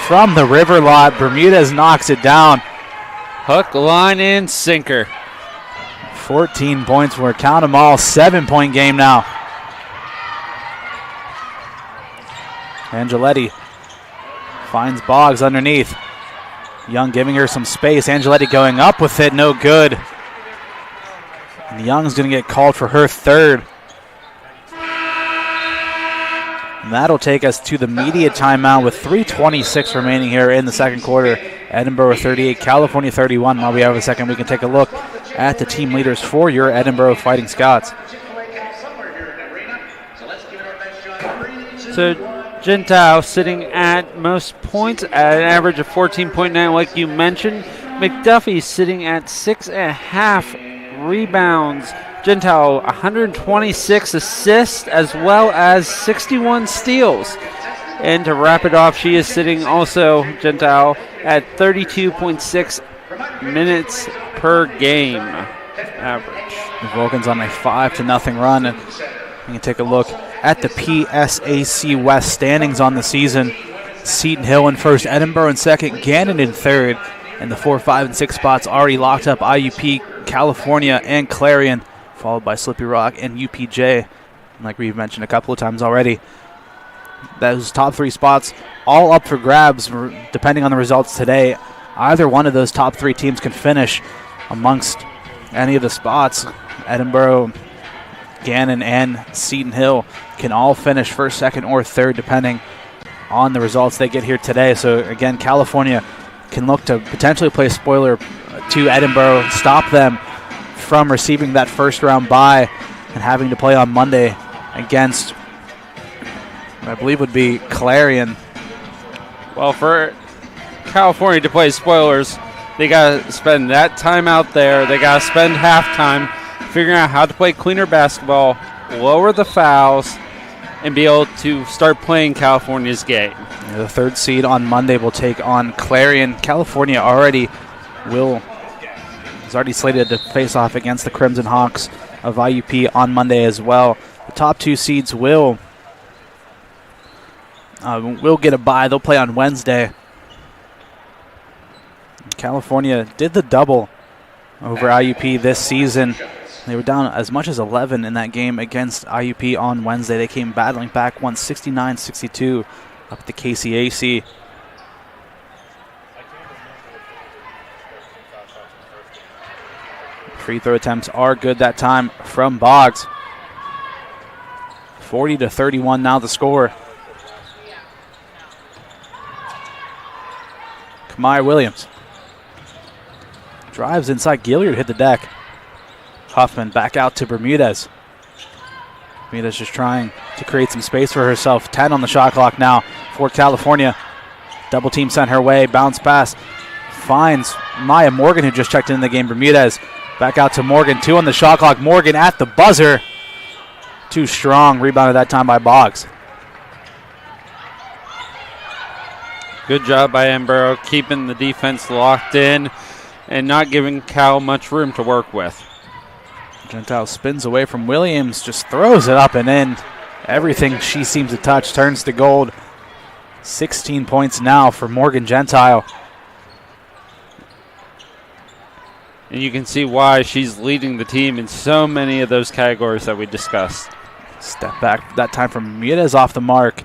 From the river lot, Bermudez knocks it down. Hook, line, and sinker. 14 points for her. Count them all. 7-point game now. Angeletti finds Boggs underneath. Young giving her some space. Angeletti going up with it. No good. And Young's going to get called for her third. And that'll take us to the media timeout with 3:26 remaining here in the second quarter. Edinboro 38, California 31. While we have a second, we can take a look at the team leaders for your Edinboro Fighting Scots. So Gentile sitting at most points at an average of 14.9, like you mentioned. McDuffie sitting at 6.5 rebounds. Gentile 126 assists as well as 61 steals. And to wrap it off, she is sitting also, Gentile, at 32.6 minutes per game average. The Vulcans on a 5-0 run. And we can take a look at the PSAC West standings on the season. Seton Hill in first, Edinboro in second, Gannon in third. And the 4, 5, and 6 spots already locked up. IUP, California, and Clarion, followed by Slippy Rock and UPJ. And like we've mentioned a couple of times already, those top 3 spots all up for grabs depending on the results today. Either one of those top 3 teams can finish amongst any of the spots. Edinboro, Gannon, and Seton Hill can all finish first, second, or third depending on the results they get here today. So again, California can look to potentially play spoiler to Edinboro, stop them from receiving that first round bye and having to play on Monday against, I believe, would be Clarion. Well, for California to play spoilers, they got to spend that time out there. They got to spend halftime figuring out how to play cleaner basketball, lower the fouls, and be able to start playing California's game. Yeah, the third seed on Monday will take on Clarion. California is already slated to face off against the Crimson Hawks of IUP on Monday as well. The top 2 seeds will get a bye. They'll play on Wednesday. California did the double over IUP this season. They were down as much as 11 in that game against IUP on Wednesday. They came battling back, won 69-62 up at the KCAC. Free throw attempts are good that time from Boggs. 40-31 now the score. Kamaya Williams drives inside. Gilliard hit the deck. Huffman back out to Bermudez. Bermudez just trying to create some space for herself. 10 on the shot clock now for California. Double team sent her way. Bounce pass. Finds Maya Morgan, who just checked in the game. Bermudez back out to Morgan. 2 on the shot clock. Morgan at the buzzer. Too strong. Rebounded that time by Boggs. Good job by Edinboro keeping the defense locked in and not giving Cal much room to work with. Gentile spins away from Williams, just throws it up and in. Everything she seems to touch turns to gold. 16 points now for Morgan Gentile. And you can see why she's leading the team in so many of those categories that we discussed. Step back that time from Bermudez off the mark.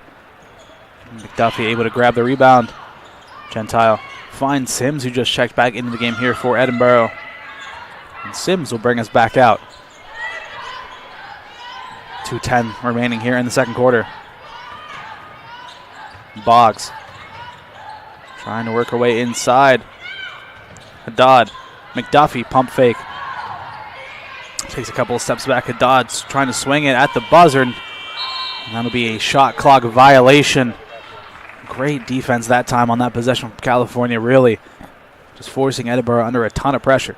McDuffie able to grab the rebound. Gentile finds Sims, who just checked back into the game here for Edinboro. And Sims will bring us back out. 2:10 remaining here in the second quarter. Boggs trying to work her way inside. Haddad, McDuffie, pump fake. Takes a couple of steps back. Haddad's trying to swing it at the buzzer. And that'll be a shot clock violation. Great defense that time on that possession from California, really just forcing Edinboro under a ton of pressure.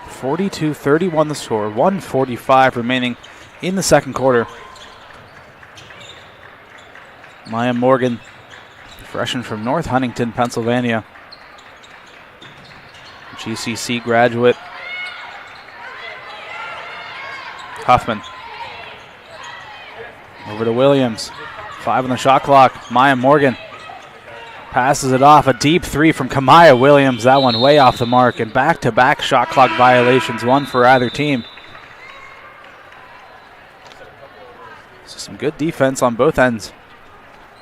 (42-31) the score. 1:45 remaining in the second quarter. Maya Morgan, freshman from North Huntington, Pennsylvania. GCC graduate. Huffman. Over to Williams. 5 on the shot clock. Maya Morgan passes it off. A deep three from Kamaya Williams. That one way off the mark. And back-to-back shot clock violations, one for either team. So some good defense on both ends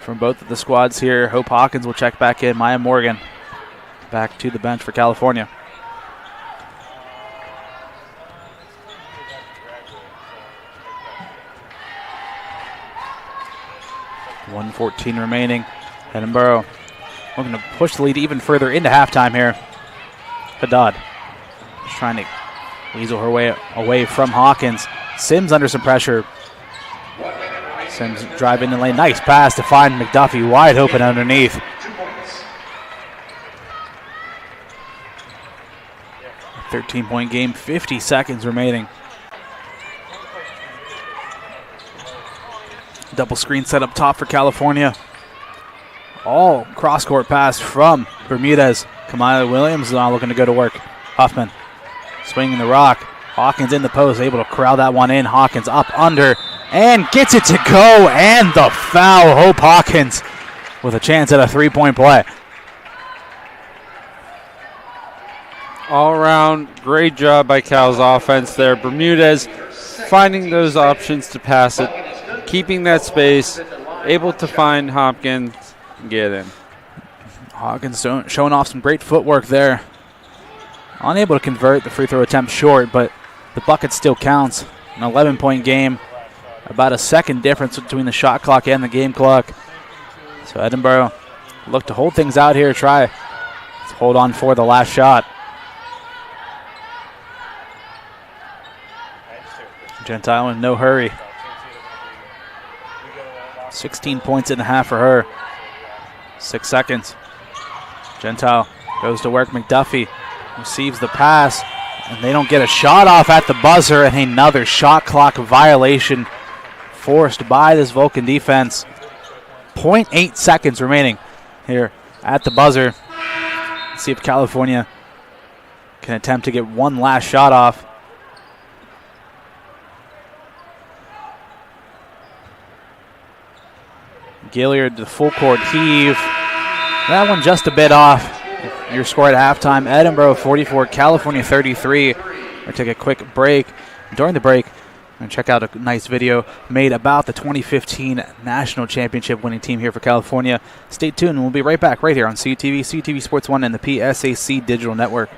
from both of the squads here. Hope Hawkins will check back in. Maya Morgan back to the bench for California. .114 remaining. Edinboro looking to push the lead even further into halftime here. Haddad just trying to weasel her way away from Hawkins. Sims under some pressure. Sims driving the lane. Nice pass to find McDuffie wide open underneath. A 13-point game, 50 seconds remaining. Double screen set up top for California. All cross-court pass from Bermudez. Kamaya Williams is now looking to go to work. Huffman swinging the rock. Hawkins in the post, able to corral that one in. Hawkins up under and gets it to go, and the foul. Hope Hawkins with a chance at a three-point play. All around, great job by Cal's offense there. Bermudez finding those options to pass it, keeping that space, able to find Hopkins and get in. Hawkins showing off some great footwork there. Unable to convert the free throw attempt short, but the bucket still counts. An 11-point game. About a second difference between the shot clock and the game clock. So Edinboro look to hold things out here, try to hold on for the last shot. Gentile in no hurry. 16 points and a half for her. 6 seconds. Gentile goes to work. McDuffie receives the pass, and they don't get a shot off at the buzzer, and another shot clock violation forced by this Vulcan defense. 0.8 seconds remaining here at the buzzer. Let's see if California can attempt to get one last shot off. Gilliard, the full court heave. That one just a bit off. Your score at halftime, Edinboro 44, California 33. We'll take a quick break. During the break, we're going to check out a nice video made about the 2015 National Championship winning team here for California. Stay tuned, and we'll be right back right here on CTV, CTV Sports 1, and the PSAC Digital Network.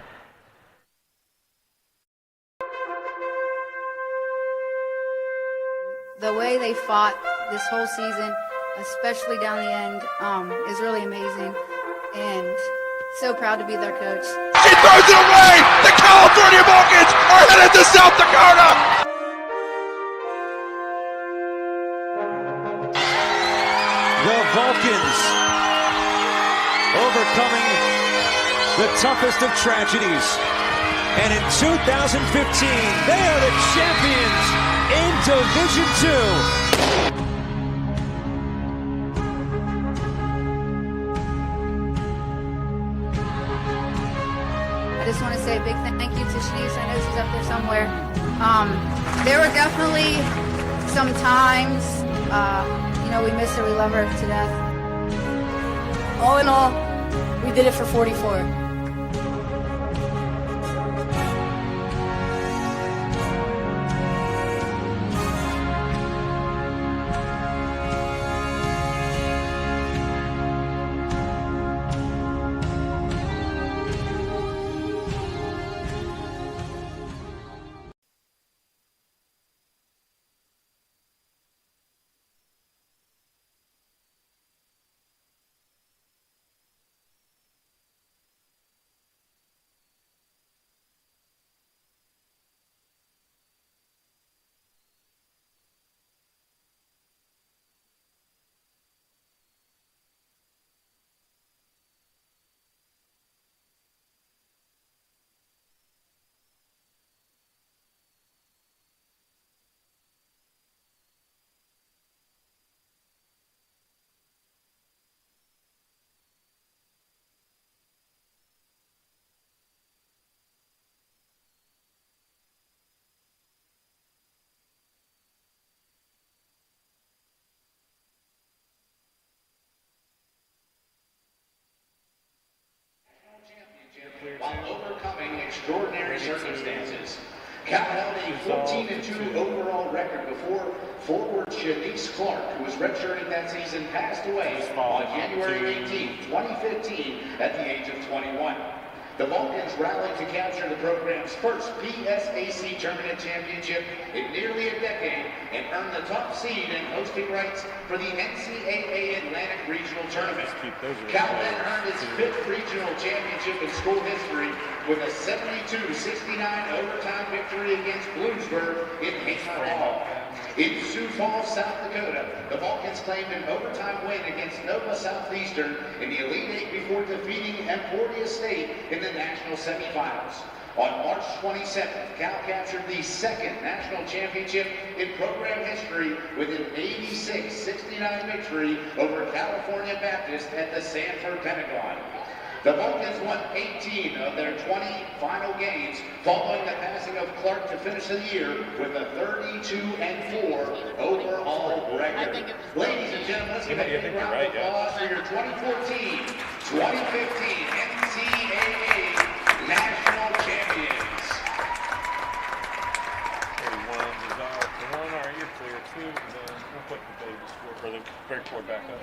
The way they fought this whole season, especially down the end, is really amazing, and so proud to be their coach. She throws it away! The California Vulcans are headed to South Dakota! The Vulcans overcoming the toughest of tragedies. And in 2015, they are the champions in Division II. I just want to say a big thank you to Shanice. I know she's up there somewhere. There were definitely some times, we miss her, we love her to death. All in all, we did it for 44. circumstances. Cal held a 14-2 overall record before forward Shanice Clark, who was redshirting that season, passed away on January 18, 2015 at the age of 21. The Vulcans rallied to capture the program's first PSAC Tournament Championship in nearly a decade and earned the top seed and hosting rights for the NCAA Atlantic Regional Tournament. Cal then earned its 5th regional championship in school history with a 72-69 overtime victory against Bloomsburg in Hamer Hall. In Sioux Falls, South Dakota, the Vulcans claimed an overtime win against Nova Southeastern in the Elite Eight before defeating Emporia State in the national semifinals. On March 27th, Cal captured the 2nd national championship in program history with an 86-69 victory over California Baptist at the Sanford Pentagon. The Vulcans won 18 of their 20 final games, following the passing of Clark to finish the year with a 32-4 overall record. Ladies and gentlemen, let's give a big round of applause for your 2014-2015 NCAA National Champions. One, all right, you're clear. 2, and then we'll put the baby score for the breakboard back up.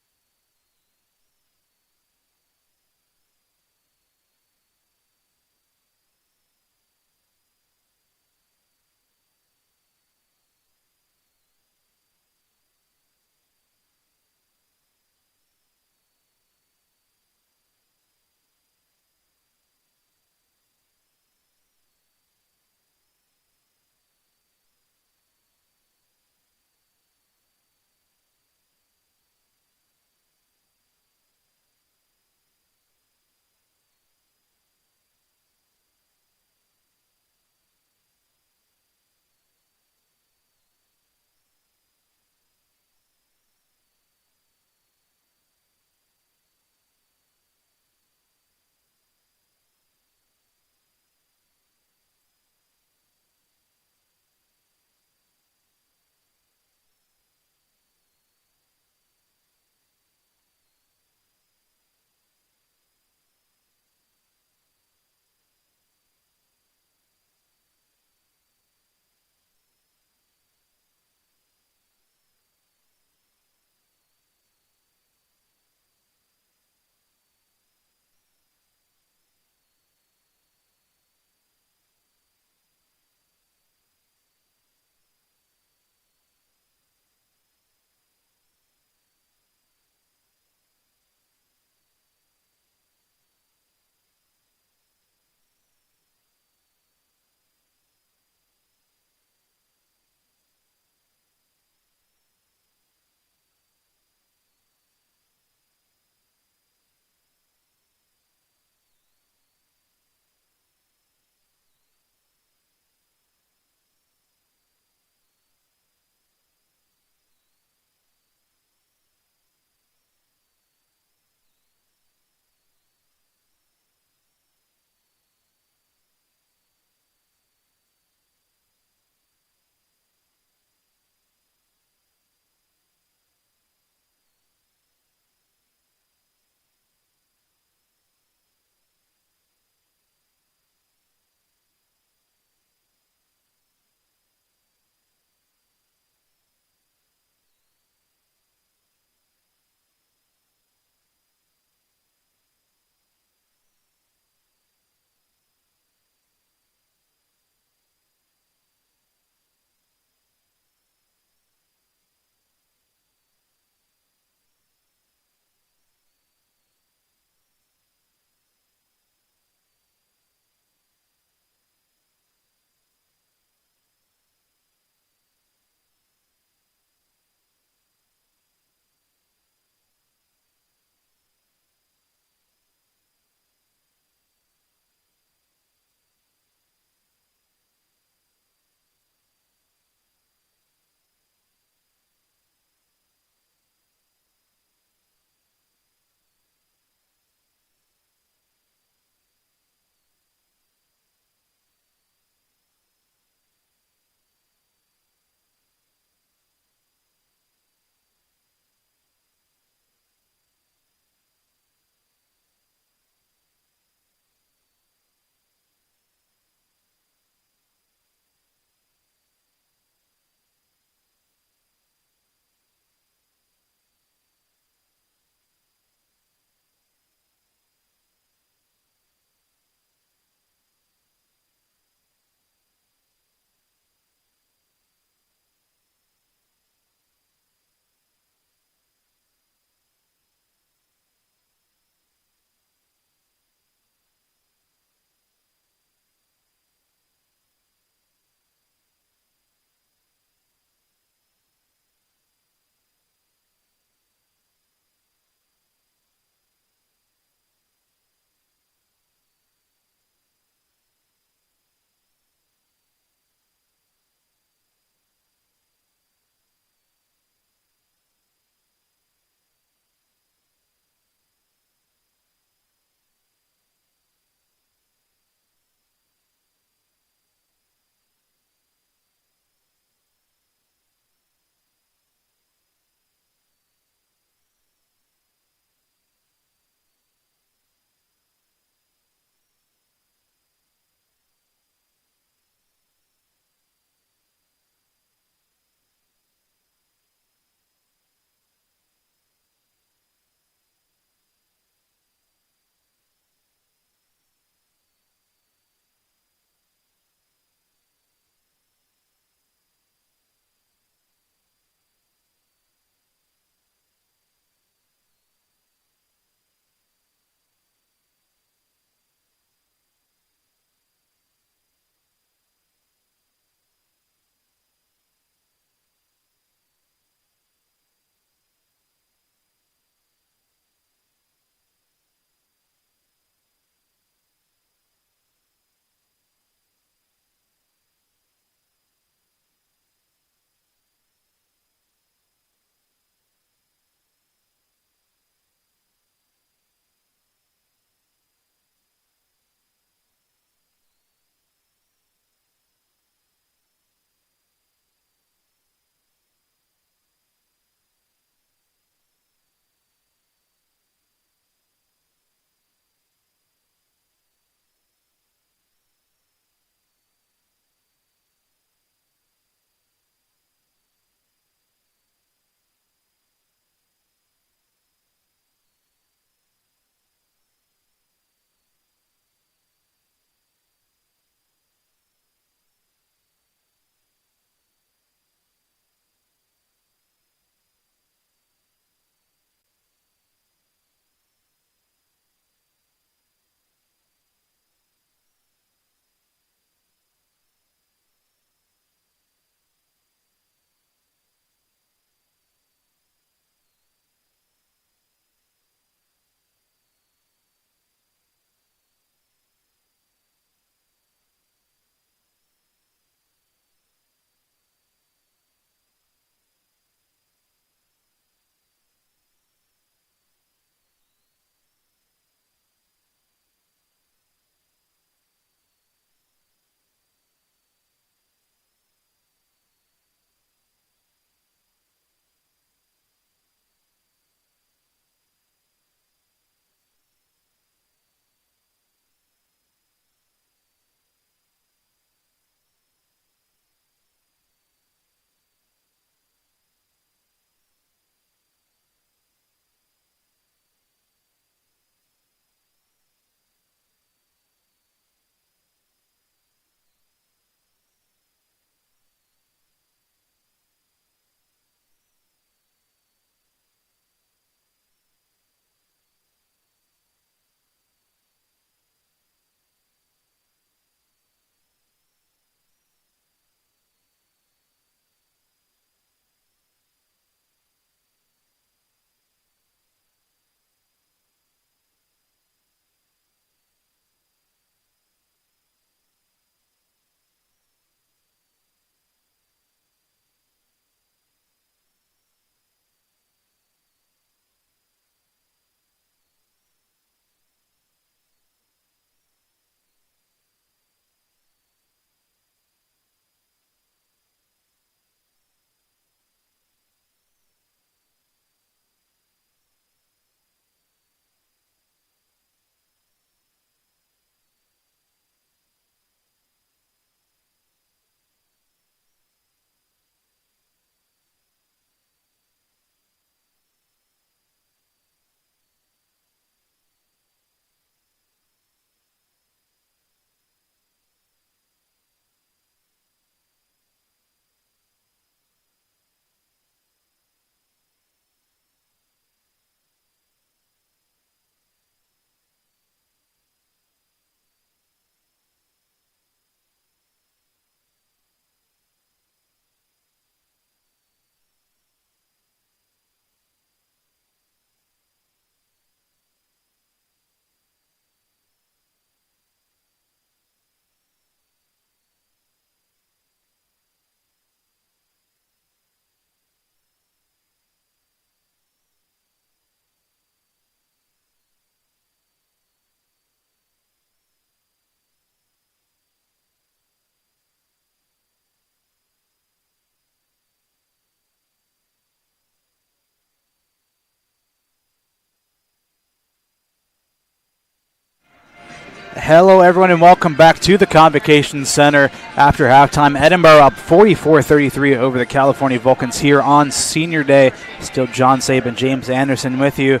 Hello, everyone, and welcome back to the Convocation Center after halftime. Edinboro up 44-33 over the California Vulcans here on Senior Day. Still John Saban, James Anderson with you.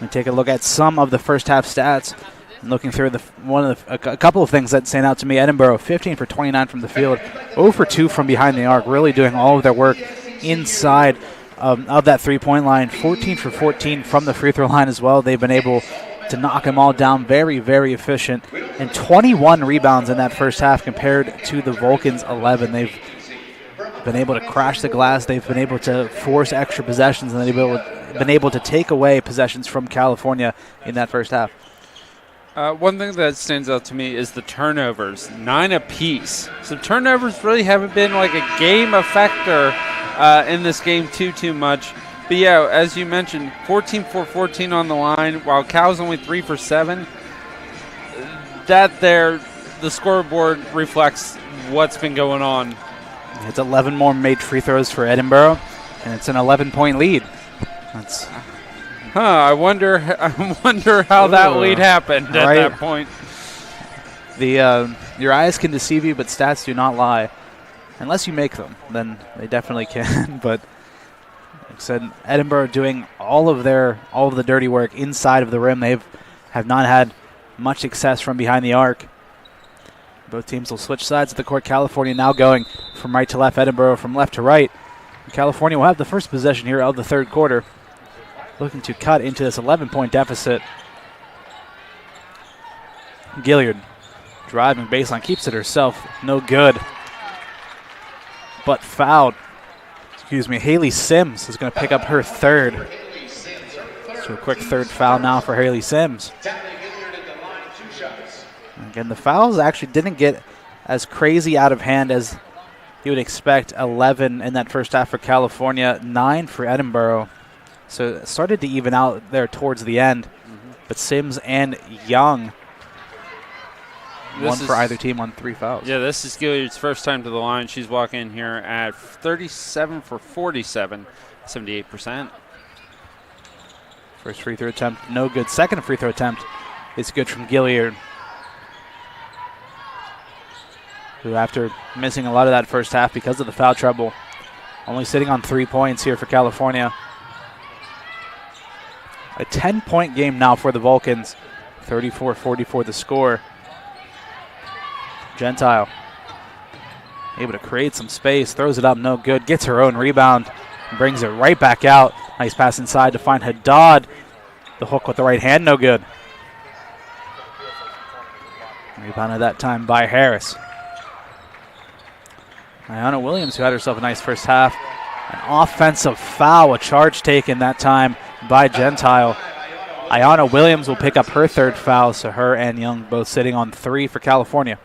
We take a look at some of the first half stats. Looking through a couple of things that stand out to me. Edinboro 15 for 29 from the field, 0 for 2 from behind the arc, really doing all of their work inside of that three-point line. 14 for 14 from the free throw line as well. They've been able to knock them all down, very, very efficient. And 21 rebounds in that first half compared to the Vulcans' 11. They've been able to crash the glass. They've been able to force extra possessions, and they've been able to take away possessions from California in that first half. One thing that stands out to me is the turnovers, 9 apiece. So turnovers really haven't been like a game effector in this game too much. But yeah, as you mentioned, 14 for 14 on the line, while Cal's only 3 for 7. The scoreboard reflects what's been going on. It's 11 more made free throws for Edinboro, and it's an 11-point lead. I wonder how that lead happened at that point. Your eyes can deceive you, but stats do not lie. Unless you make them, then they definitely can. But like I said, Edinboro doing all of the dirty work inside of the rim. They have not had much success from behind the arc. Both teams will switch sides of the court. California now going from right to left, Edinboro from left to right. California will have the first possession here of the third quarter, looking to cut into this 11-point deficit. Gilliard driving baseline, keeps it herself, no good. But fouled. Haley Sims is going to pick up her third. So a quick third foul now for Haley Sims. Again, the fouls actually didn't get as crazy out of hand as you would expect. 11 in that first half for California, 9 for Edinboro. So it started to even out there towards the end. But Sims and Young, one for either team on 3 fouls. Yeah, this is Gilliard's first time to the line. She's walking in here at 37 for 47, 78%. First free throw attempt, no good. Second free throw attempt is good from Gilliard, who, after missing a lot of that first half because of the foul trouble, only sitting on 3 points here for California. A 10-point game now for the Vulcans, 34-44 the score. Gentile able to create some space, throws it up, no good, gets her own rebound, and brings it right back out. Nice pass inside to find Haddad. The hook with the right hand, no good. Rebounded that time by Harris. Ayanna Williams, who had herself a nice first half. An offensive foul, a charge taken that time by Gentile. Ayanna Williams will pick up her third foul, so her and Young both sitting on 3 for California.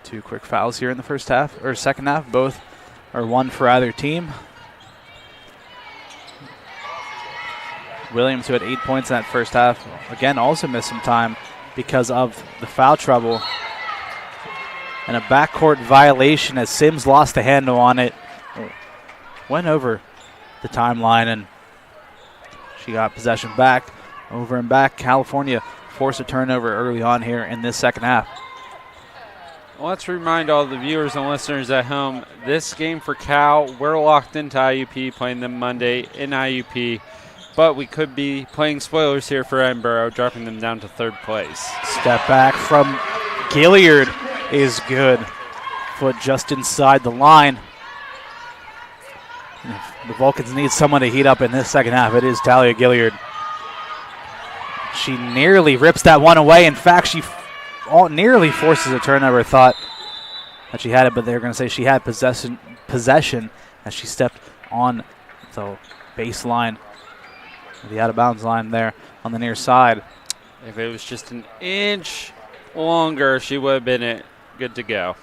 Two quick fouls here in the first half, or second half. Both are 1 for either team. Williams, who had 8 points in that first half, again also missed some time because of the foul trouble. And a backcourt violation as Sims lost the handle on it. Went over the timeline, and she got possession back, over and back. California forced a turnover early on here in this second half. Well, let's remind all the viewers and listeners at home, this game for Cal, we're locked into IUP, playing them Monday in IUP. But we could be playing spoilers here for Edinboro, dropping them down to 3rd place. Step back from Gilliard is good. Foot just inside the line. If the Vulcans need someone to heat up in this second half, it is Talia Gilliard. She nearly rips that one away. In fact, she nearly forces a turnover. Thought that she had it, but they're going to say she had possession as she stepped on the baseline. The out-of-bounds line there on the near side. If it was just an inch longer, she would have been good to go.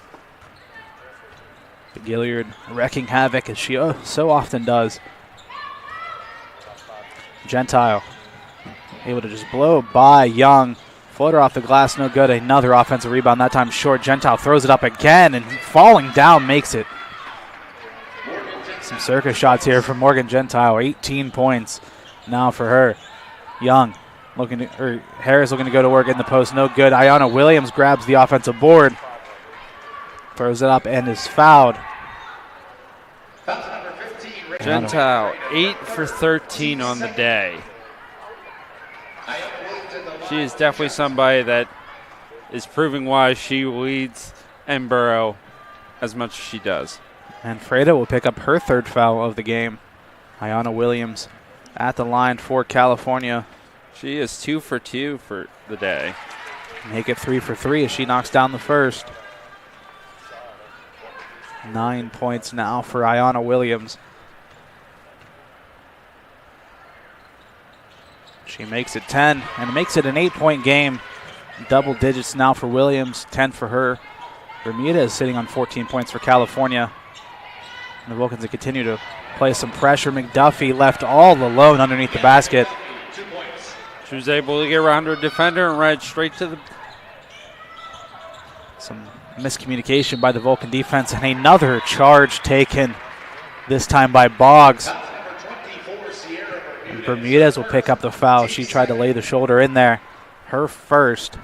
Gilliard wrecking havoc, as she so often does. Gentile able to just blow by Young. Floater off the glass, no good. Another offensive rebound, that time short. Gentile throws it up again, and falling down makes it. Some circus shots here from Morgan Gentile. 18 points now for her. Young Harris looking to go to work in the post. No good. Ayanna Williams grabs the offensive board. Throws it up and is fouled. Gentile, 8 for 13 on the day. She is definitely somebody that is proving why she leads Edinboro as much as she does. And Freda will pick up her third foul of the game. Ayanna Williams at the line for California. She is 2 for 2 for the day. Make it 3 for 3 as she knocks down the first. 9 points now for Ayanna Williams. She makes it 10 and makes it an 8-point game. Double digits now for Williams, 10 for her. Bermuda is sitting on 14 points for California. And the Vulcans continue to play some pressure. McDuffie left all alone underneath the basket. She was able to get around her defender and ride straight to the... Some miscommunication by the Vulcan defense and another charge taken, this time by Boggs. And Bermudez will pick up the foul. She tried to lay the shoulder in there. Her first.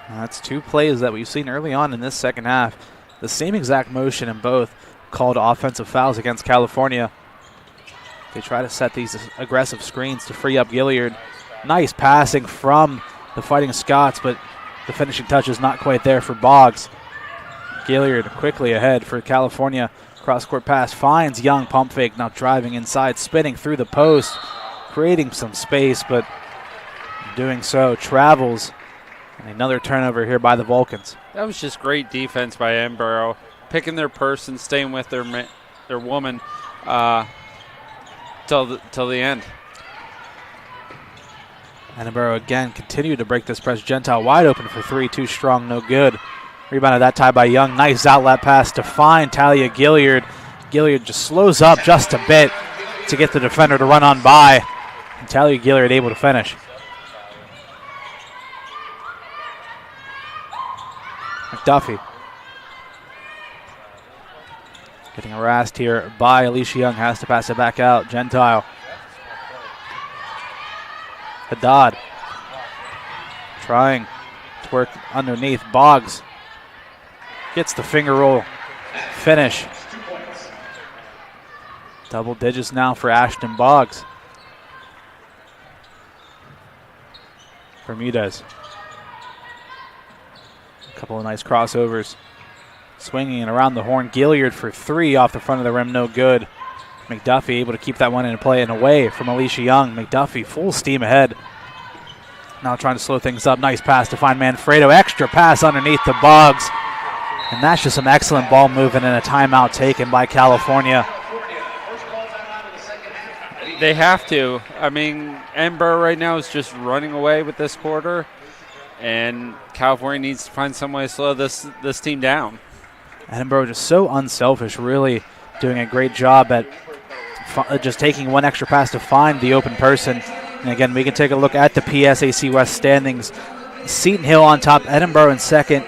And that's 2 plays that we've seen early on in this second half. The same exact motion in both called offensive fouls against California. They try to set these aggressive screens to free up Gilliard. Nice passing from the Fighting Scots, but the finishing touch is not quite there for Boggs. Gilliard quickly ahead for California. Cross-court pass finds Young, pump fake, now driving inside, spinning through the post, creating some space, but doing so travels. And another turnover here by the Vulcans. That was just great defense by Edinboro, picking their person, staying with their woman till the end. Edinboro again continued to break this press. Gentile wide open for 3, too strong, no good. Rebounded that time by Young. Nice outlet pass to find Talia Gilliard. Gilliard just slows up just a bit to get the defender to run on by. And Talia Gilliard able to finish. McDuffie getting harassed here by Alicia Young. Has to pass it back out. Gentile. Haddad trying to work underneath. Boggs gets the finger roll. Finish. Double digits now for Ashton Boggs. Bermudez. A couple of nice crossovers. Swinging it around the horn. Gilliard for 3 off the front of the rim, no good. McDuffie able to keep that one in play and away from Alicia Young. McDuffie full steam ahead. Now trying to slow things up. Nice pass to find Manfredo. Extra pass underneath the Boggs. And that's just some excellent ball movement and a timeout taken by California. They have to. I mean, Edinboro right now is just running away with this quarter, and California needs to find some way to slow this team down. Edinboro just so unselfish, really doing a great job at just taking one extra pass to find the open person. And again, we can take a look at the PSAC West standings. Seton Hill on top, Edinboro in second,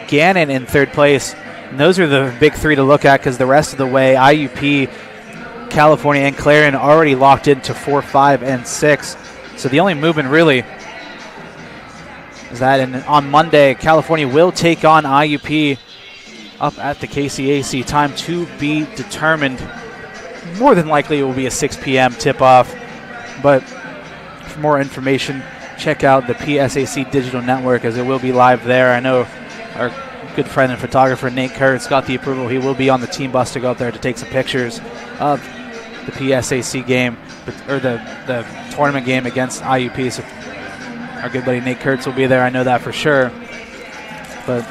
Gannon in third place. And those are the big 3 to look at because the rest of the way, IUP, California, and Clarion already locked into 4, 5, and 6. So the only movement really is that on Monday, California will take on IUP up at the KCAC. Time to be determined. More than likely it will be a 6 p.m. tip-off. But for more information, check out the PSAC Digital Network as it will be live there. I know our good friend and photographer Nate Kurtz got the approval. He will be on the team bus to go up there to take some pictures of the PSAC game, or the tournament game against IUP. So our good buddy Nate Kurtz will be there. I know that for sure. But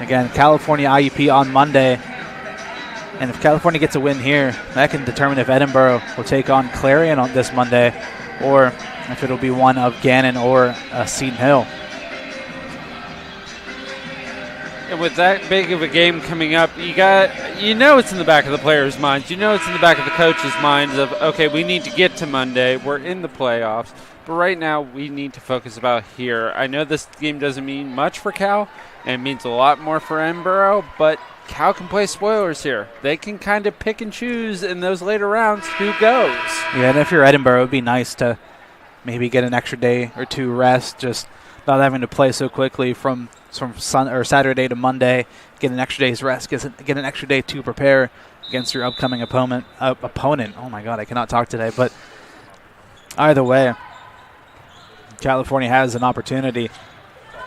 again, California IUP on Monday. And if California gets a win here, that can determine if Edinboro will take on Clarion on this Monday, or if it'll be one of Gannon or Seton Hill. And with that big of a game coming up, you know it's in the back of the players' minds. You know it's in the back of the coaches' minds of, okay, we need to get to Monday. We're in the playoffs. But right now, we need to focus about here. I know this game doesn't mean much for Cal, and it means a lot more for Edinboro, but Cal can play spoilers here. They can kind of pick and choose in those later rounds who goes. Yeah, and if you're Edinboro, it would be nice to maybe get an extra day or two rest, just not having to play so quickly from Saturday to Monday. Get an extra day's rest, get an extra day to prepare against your upcoming opponent. Oh my God, I cannot talk today. But either way, California has an opportunity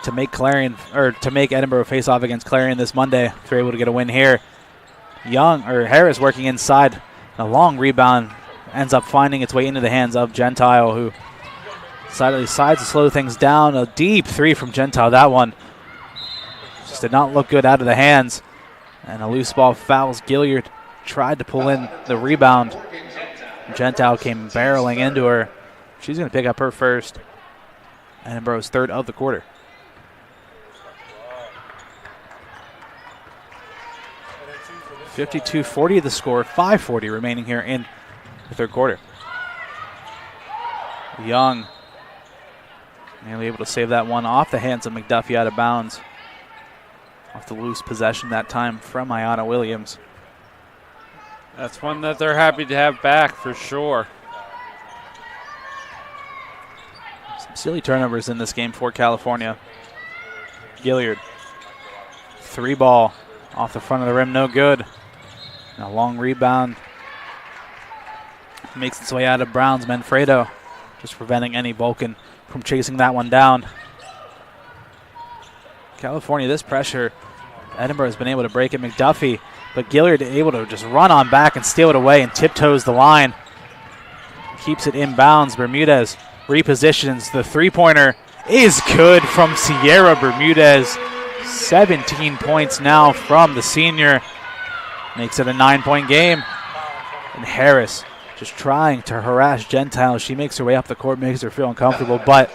to make Edinboro face off against Clarion this Monday if they're able to get a win here. Harris working inside. A long rebound ends up finding its way into the hands of Gentile, who decides to slow things down. A deep three from Gentile. That one just did not look good out of the hands. And a loose ball fouls. Gilliard tried to pull in the rebound. Gentile came barreling into her. She's going to pick up her first. Edinboro's third of the quarter. 52-40 the score, 5:40 remaining here in the third quarter. Young nearly able to save that one off the hands of McDuffie out of bounds. Off the loose possession that time from Ayanna Williams. That's one that they're happy to have back for sure. Some silly turnovers in this game for California. Gilliard, three ball off the front of the rim, no good. And a long rebound makes its way out of Brown's. Manfredo just preventing any Vulcan from chasing that one down. California, this pressure, Edinboro has been able to break it. McDuffie, but Gilliard able to just run on back and steal it away and tiptoes the line. Keeps it inbounds. Bermudez repositions. The three-pointer is good from Sierra Bermudez. 17 points now from the senior. Makes it a 9-point game. And Harris just trying to harass Gentile. She makes her way up the court, makes her feel uncomfortable, but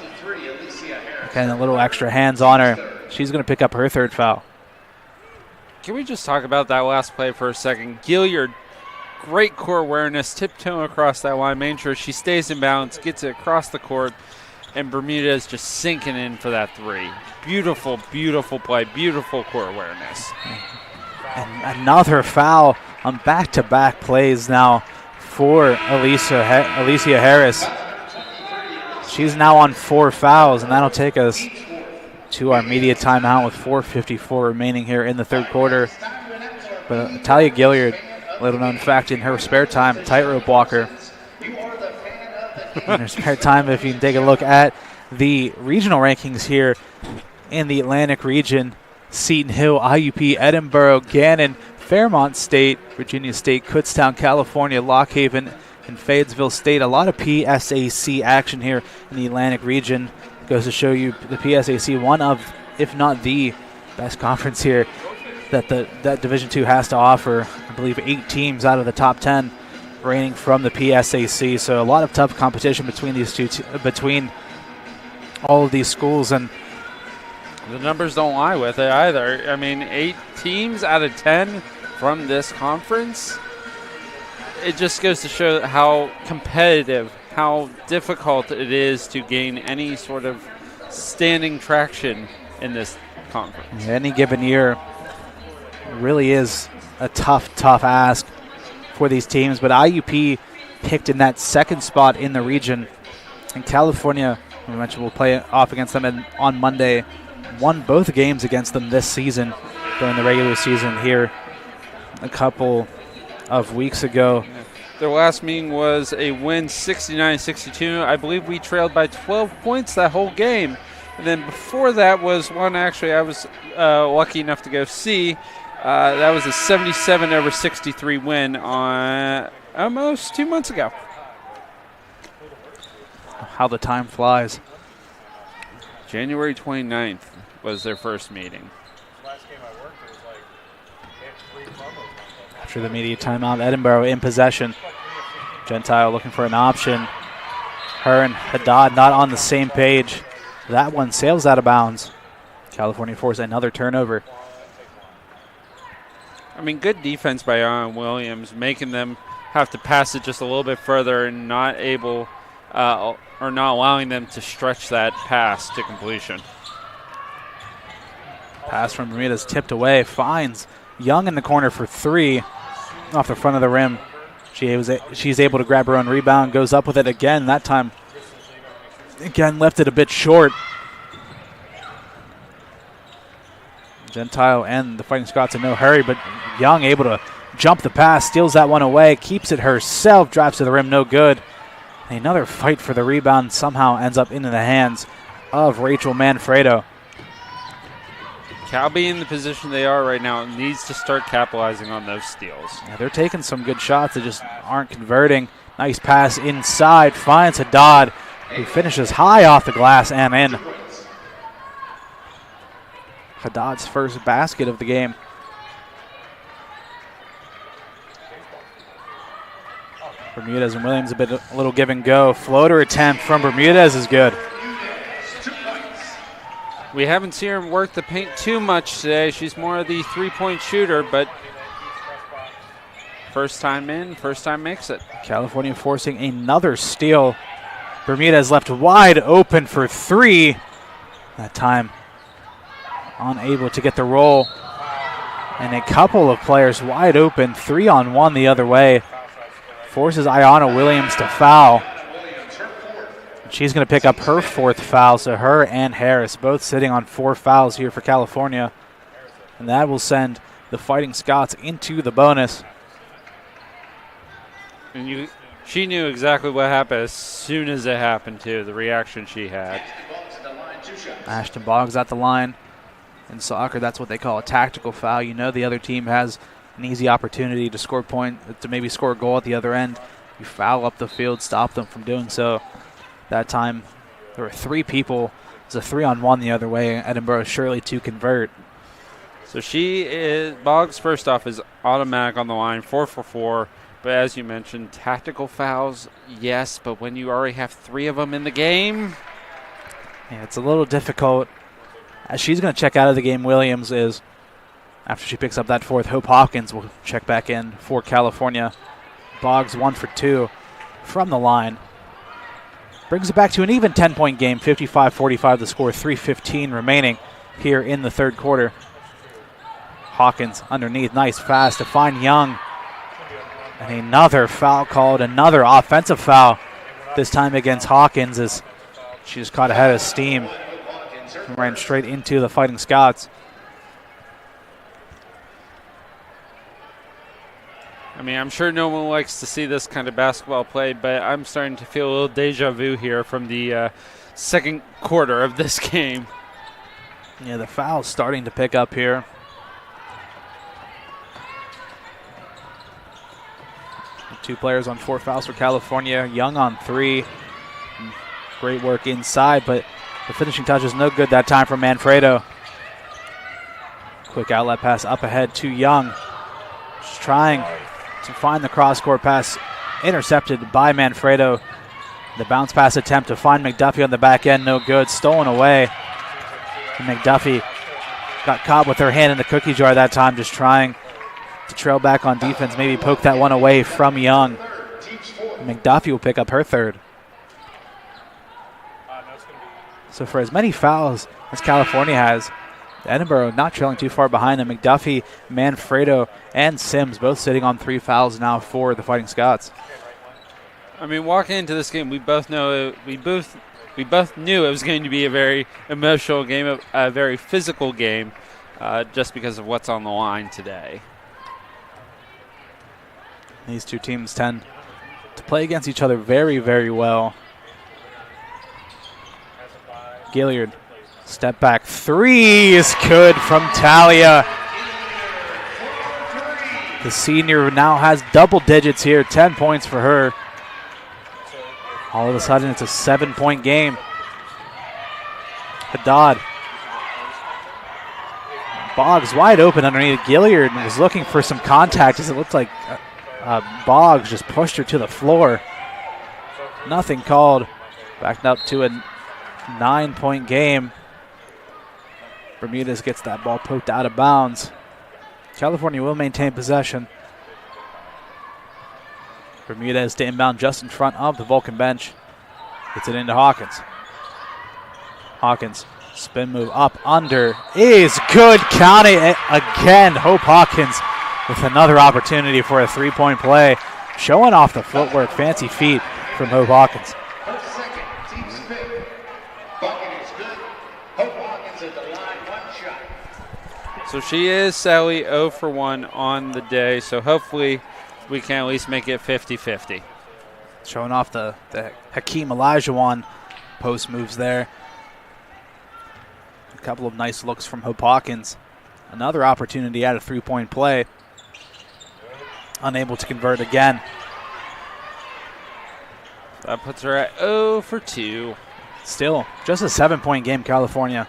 getting a little extra hands on her. She's going to pick up her third foul. Can we just talk about that last play for a second? Gilliard, great core awareness, tiptoeing across that line, making sure she stays in bounds, gets it across the court, and Bermudez just sinking in for that three. Beautiful, beautiful play, beautiful core awareness. And another foul on back-to-back plays now for Alicia Harris. She's now on 4 fouls, and that'll take us to our media timeout with 4:54 remaining here in the third quarter. But Talia Gilliard, little known fact, in her spare time, tightrope walker. In her spare time, if you can take a look at the regional rankings here in the Atlantic region, Seton Hill, IUP, Edinboro, Gannon, Fairmont State, Virginia State, Kutztown, California, Lock Haven, and Fayetteville State. A lot of PSAC action here in the Atlantic region. Goes to show you the PSAC, one of, if not the best conference here that Division II has to offer. I believe 8 teams out of the top 10 reigning from the PSAC. So a lot of tough competition between these between all of these schools, and the numbers don't lie with it either. I mean, 8 teams out of 10 from this conference. It just goes to show how competitive, how difficult it is to gain any sort of standing traction in this conference. Any given year really is a tough ask for these teams, but IUP picked in that second spot in the region. And California, we mentioned, we'll play off against them on Monday. Won both games against them this season during the regular season here a couple of weeks ago. Their last meeting was a win 69-62. I believe we trailed by 12 points that whole game. And then before that was one actually I was lucky enough to go see. That was a 77-63 win on almost 2 months ago. How the time flies. January 29th was their first meeting. After the media timeout, Edinboro in possession. Gentile looking for an option. Her and Haddad not on the same page. That one sails out of bounds. California forces another turnover. I mean, good defense by Williams, making them have to pass it just a little bit further and not able or not allowing them to stretch that pass to completion. Pass from Bermudez tipped away, finds Young in the corner for 3 off the front of the rim. She's able to grab her own rebound, goes up with it again. That time, again, left it a bit short. Gentile and the Fighting Scots in no hurry, but Young able to jump the pass, steals that one away, keeps it herself, drives to the rim, no good. Another fight for the rebound somehow ends up into the hands of Rachel Manfredo. Cal being in the position they are right now needs to start capitalizing on those steals. Yeah, they're taking some good shots. They just aren't converting. Nice pass inside. Finds Haddad, who finishes high off the glass and in. Haddad's first basket of the game. Bermudez and Williams a little give and go. Floater attempt from Bermudez is good. We haven't seen her work the paint too much today. She's more of the three-point shooter, but first time in, first time makes it. California forcing another steal. Bermudez left wide open for 3. That time unable to get the roll. And a couple of players wide open, 3-on-1 the other way. Forces Ayanna Williams to foul. She's going to pick up her 4th foul, so her and Harris both sitting on 4 fouls here for California. And that will send the Fighting Scots into the bonus. And she knew exactly what happened as soon as it happened, too, the reaction she had. Ashton Boggs at the line. In soccer, that's what they call a tactical foul. You know the other team has an easy opportunity to score to maybe score a goal at the other end. You foul up the field, stop them from doing so. That time, there were 3 people. It's a 3-on-1 the other way. Edinboro surely to convert. So Boggs, first off, is automatic on the line, 4 for 4. But as you mentioned, tactical fouls, yes, but when you already have 3 of them in the game. Yeah, it's a little difficult. As she's going to check out of the game, Williams is, after she picks up that 4th, Hope Hawkins will check back in for California. Boggs 1 for 2 from the line. Brings it back to an even 10-point game, 55-45 the score, 3:15 remaining here in the third quarter. Hawkins underneath, nice pass to find Young. And another foul called, another offensive foul, this time against Hawkins as she just caught ahead of steam and ran straight into the Fighting Scots. I mean, I'm sure no one likes to see this kind of basketball played, but I'm starting to feel a little deja vu here from the second quarter of this game. Yeah, the foul's starting to pick up here. Two players on 4 fouls for California. Young on 3. Great work inside, but the finishing touch is no good that time from Manfredo. Quick outlet pass up ahead to Young. Just trying to find the cross-court pass, intercepted by Manfredo. The bounce pass attempt to find McDuffie on the back end, no good, stolen away. And McDuffie got caught with her hand in the cookie jar that time, just trying to trail back on defense, maybe poke that one away from Young. McDuffie will pick up her 3rd. So for as many fouls as California has, Edinboro not trailing too far behind them. McDuffie, Manfredo, and Sims both sitting on 3 fouls now for the Fighting Scots. I mean, walking into this game, we both knew it was going to be a very emotional game, a very physical game, just because of what's on the line today. These two teams tend to play against each other very, very well. Gilliard, step back 3 is good from Talia. The senior now has double digits here, 10 points for her. All of a sudden, it's a 7-point game. Haddad. Boggs wide open underneath. Gilliard was looking for some contact as it looked like Boggs just pushed her to the floor. Nothing called. Backed up to a 9-point game. Bermudez gets that ball poked out of bounds. California will maintain possession. Bermudez to inbound just in front of the Vulcan bench. Gets it into Hawkins. Hawkins, spin move up, under, is good. Count it again. Hope Hawkins with another opportunity for a three-point play. Showing off the footwork, fancy feet from Hope Hawkins. So she is, Sally, 0 for 1 on the day, so hopefully we can at least make it 50-50. Showing off the Hakeem Olajuwon post moves there. A couple of nice looks from Hope Hawkins. Another opportunity at a three-point play. Unable to convert again. That puts her at 0 for 2. Still, just a 7-point game, California.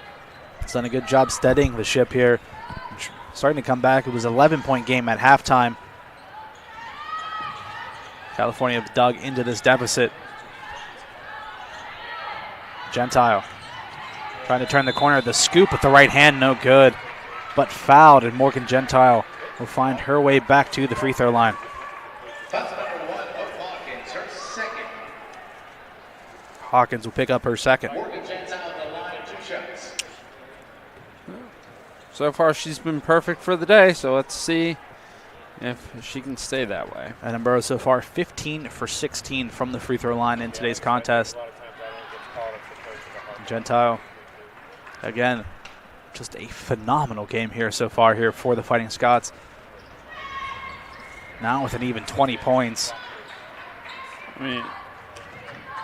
It's done a good job steadying the ship here. Starting to come back. It was an 11-point game at halftime. California have dug into this deficit. Gentile trying to turn the corner. The scoop with the right hand, no good. But fouled, and Morgan Gentile will find her way back to the free throw line. That's number 1 of Hawkins, her second. Hawkins will pick up her second. Morgan Gentile on the line, 2 shots. So far she's been perfect for the day, so let's see if she can stay that way. Edinboro so far 15 for 16 from the free throw line in today's contest. Gentile, again, just a phenomenal game here so far here for the Fighting Scots. Now with an even 20 points. I mean,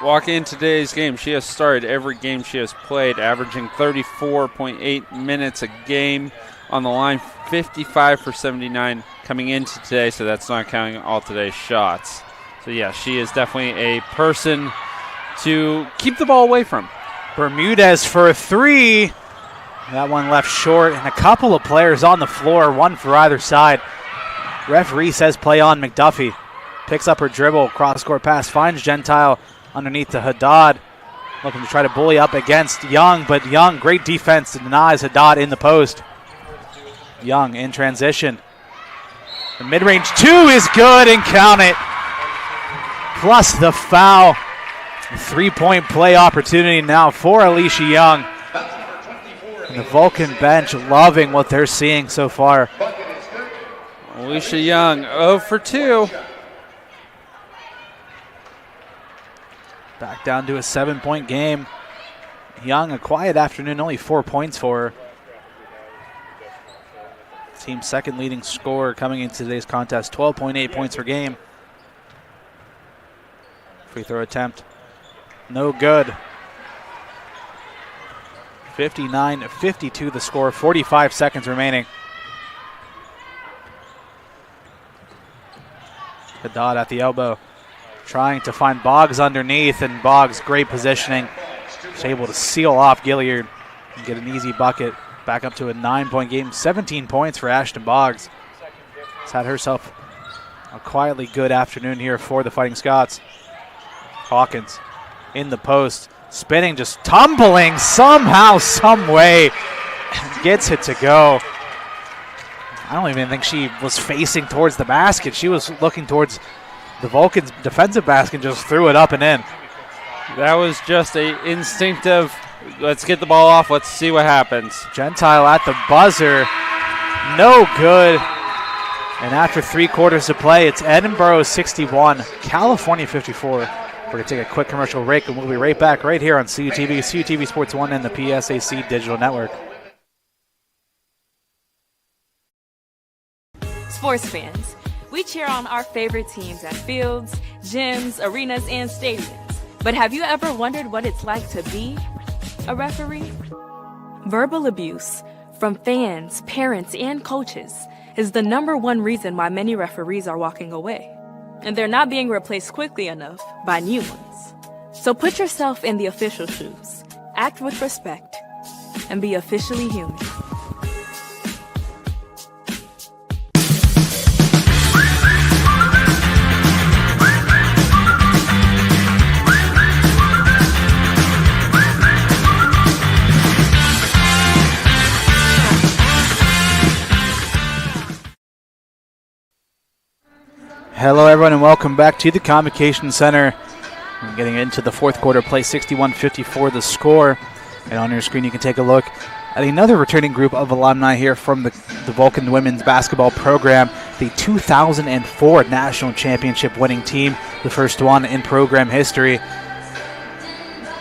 walking in today's game, she has started every game she has played, averaging 34.8 minutes a game on the line, 55 for 79 coming into today, so that's not counting all today's shots. So, yeah, she is definitely a person to keep the ball away from. Bermudez for a three. That one left short, and a couple of players on the floor, one for either side. Referee says play on. McDuffie picks up her dribble, cross-court pass, finds Gentile underneath to Haddad. Looking to try to bully up against Young, but Young, great defense, denies Haddad in the post. Young in transition. The mid-range two is good, and count it. Plus the foul. A three-point play opportunity now for Alicia Young. And the Vulcan bench loving what they're seeing so far. Alicia Young, 0 for 2. Back down to a 7-point game. Young, a quiet afternoon, only 4 points for her. Team's second leading scorer coming into today's contest, 12.8 points per game. Free throw attempt, no good. 59-52 the score, 45 seconds remaining. Haddad at the elbow, trying to find Boggs underneath, and Boggs, great positioning. She's able to seal off Gilliard and get an easy bucket. Back up to a 9-point game, 17 points for Ashton Boggs. Has had herself a quietly good afternoon here for the Fighting Scots. Hawkins in the post, spinning, just tumbling somehow, some way, gets it to go. I don't even think she was facing towards the basket. She was looking towards the Vulcans' defensive basket and just threw it up and in. That was just a instinctive, let's get the ball off, let's see what happens. Gentile at the buzzer, no good. And after 3 quarters of play, it's Edinboro 61, California 54. We're going to take a quick commercial break, and we'll be right back right here on CUTV, CUTV Sports 1 and the PSAC Digital Network. Sports fans, we cheer on our favorite teams at fields, gyms, arenas, and stadiums. But have you ever wondered what it's like to be a referee? Verbal abuse from fans, parents, and coaches is the #1 reason why many referees are walking away. And they're not being replaced quickly enough by new ones. So put yourself in the official shoes, act with respect, and be officially human. Hello, everyone, and welcome back to the Convocation Center. We're getting into the fourth quarter play, 61-54 the score. And on your screen you can take a look at another returning group of alumni here from the Vulcan women's basketball program, the 2004 national championship winning team, the first one in program history.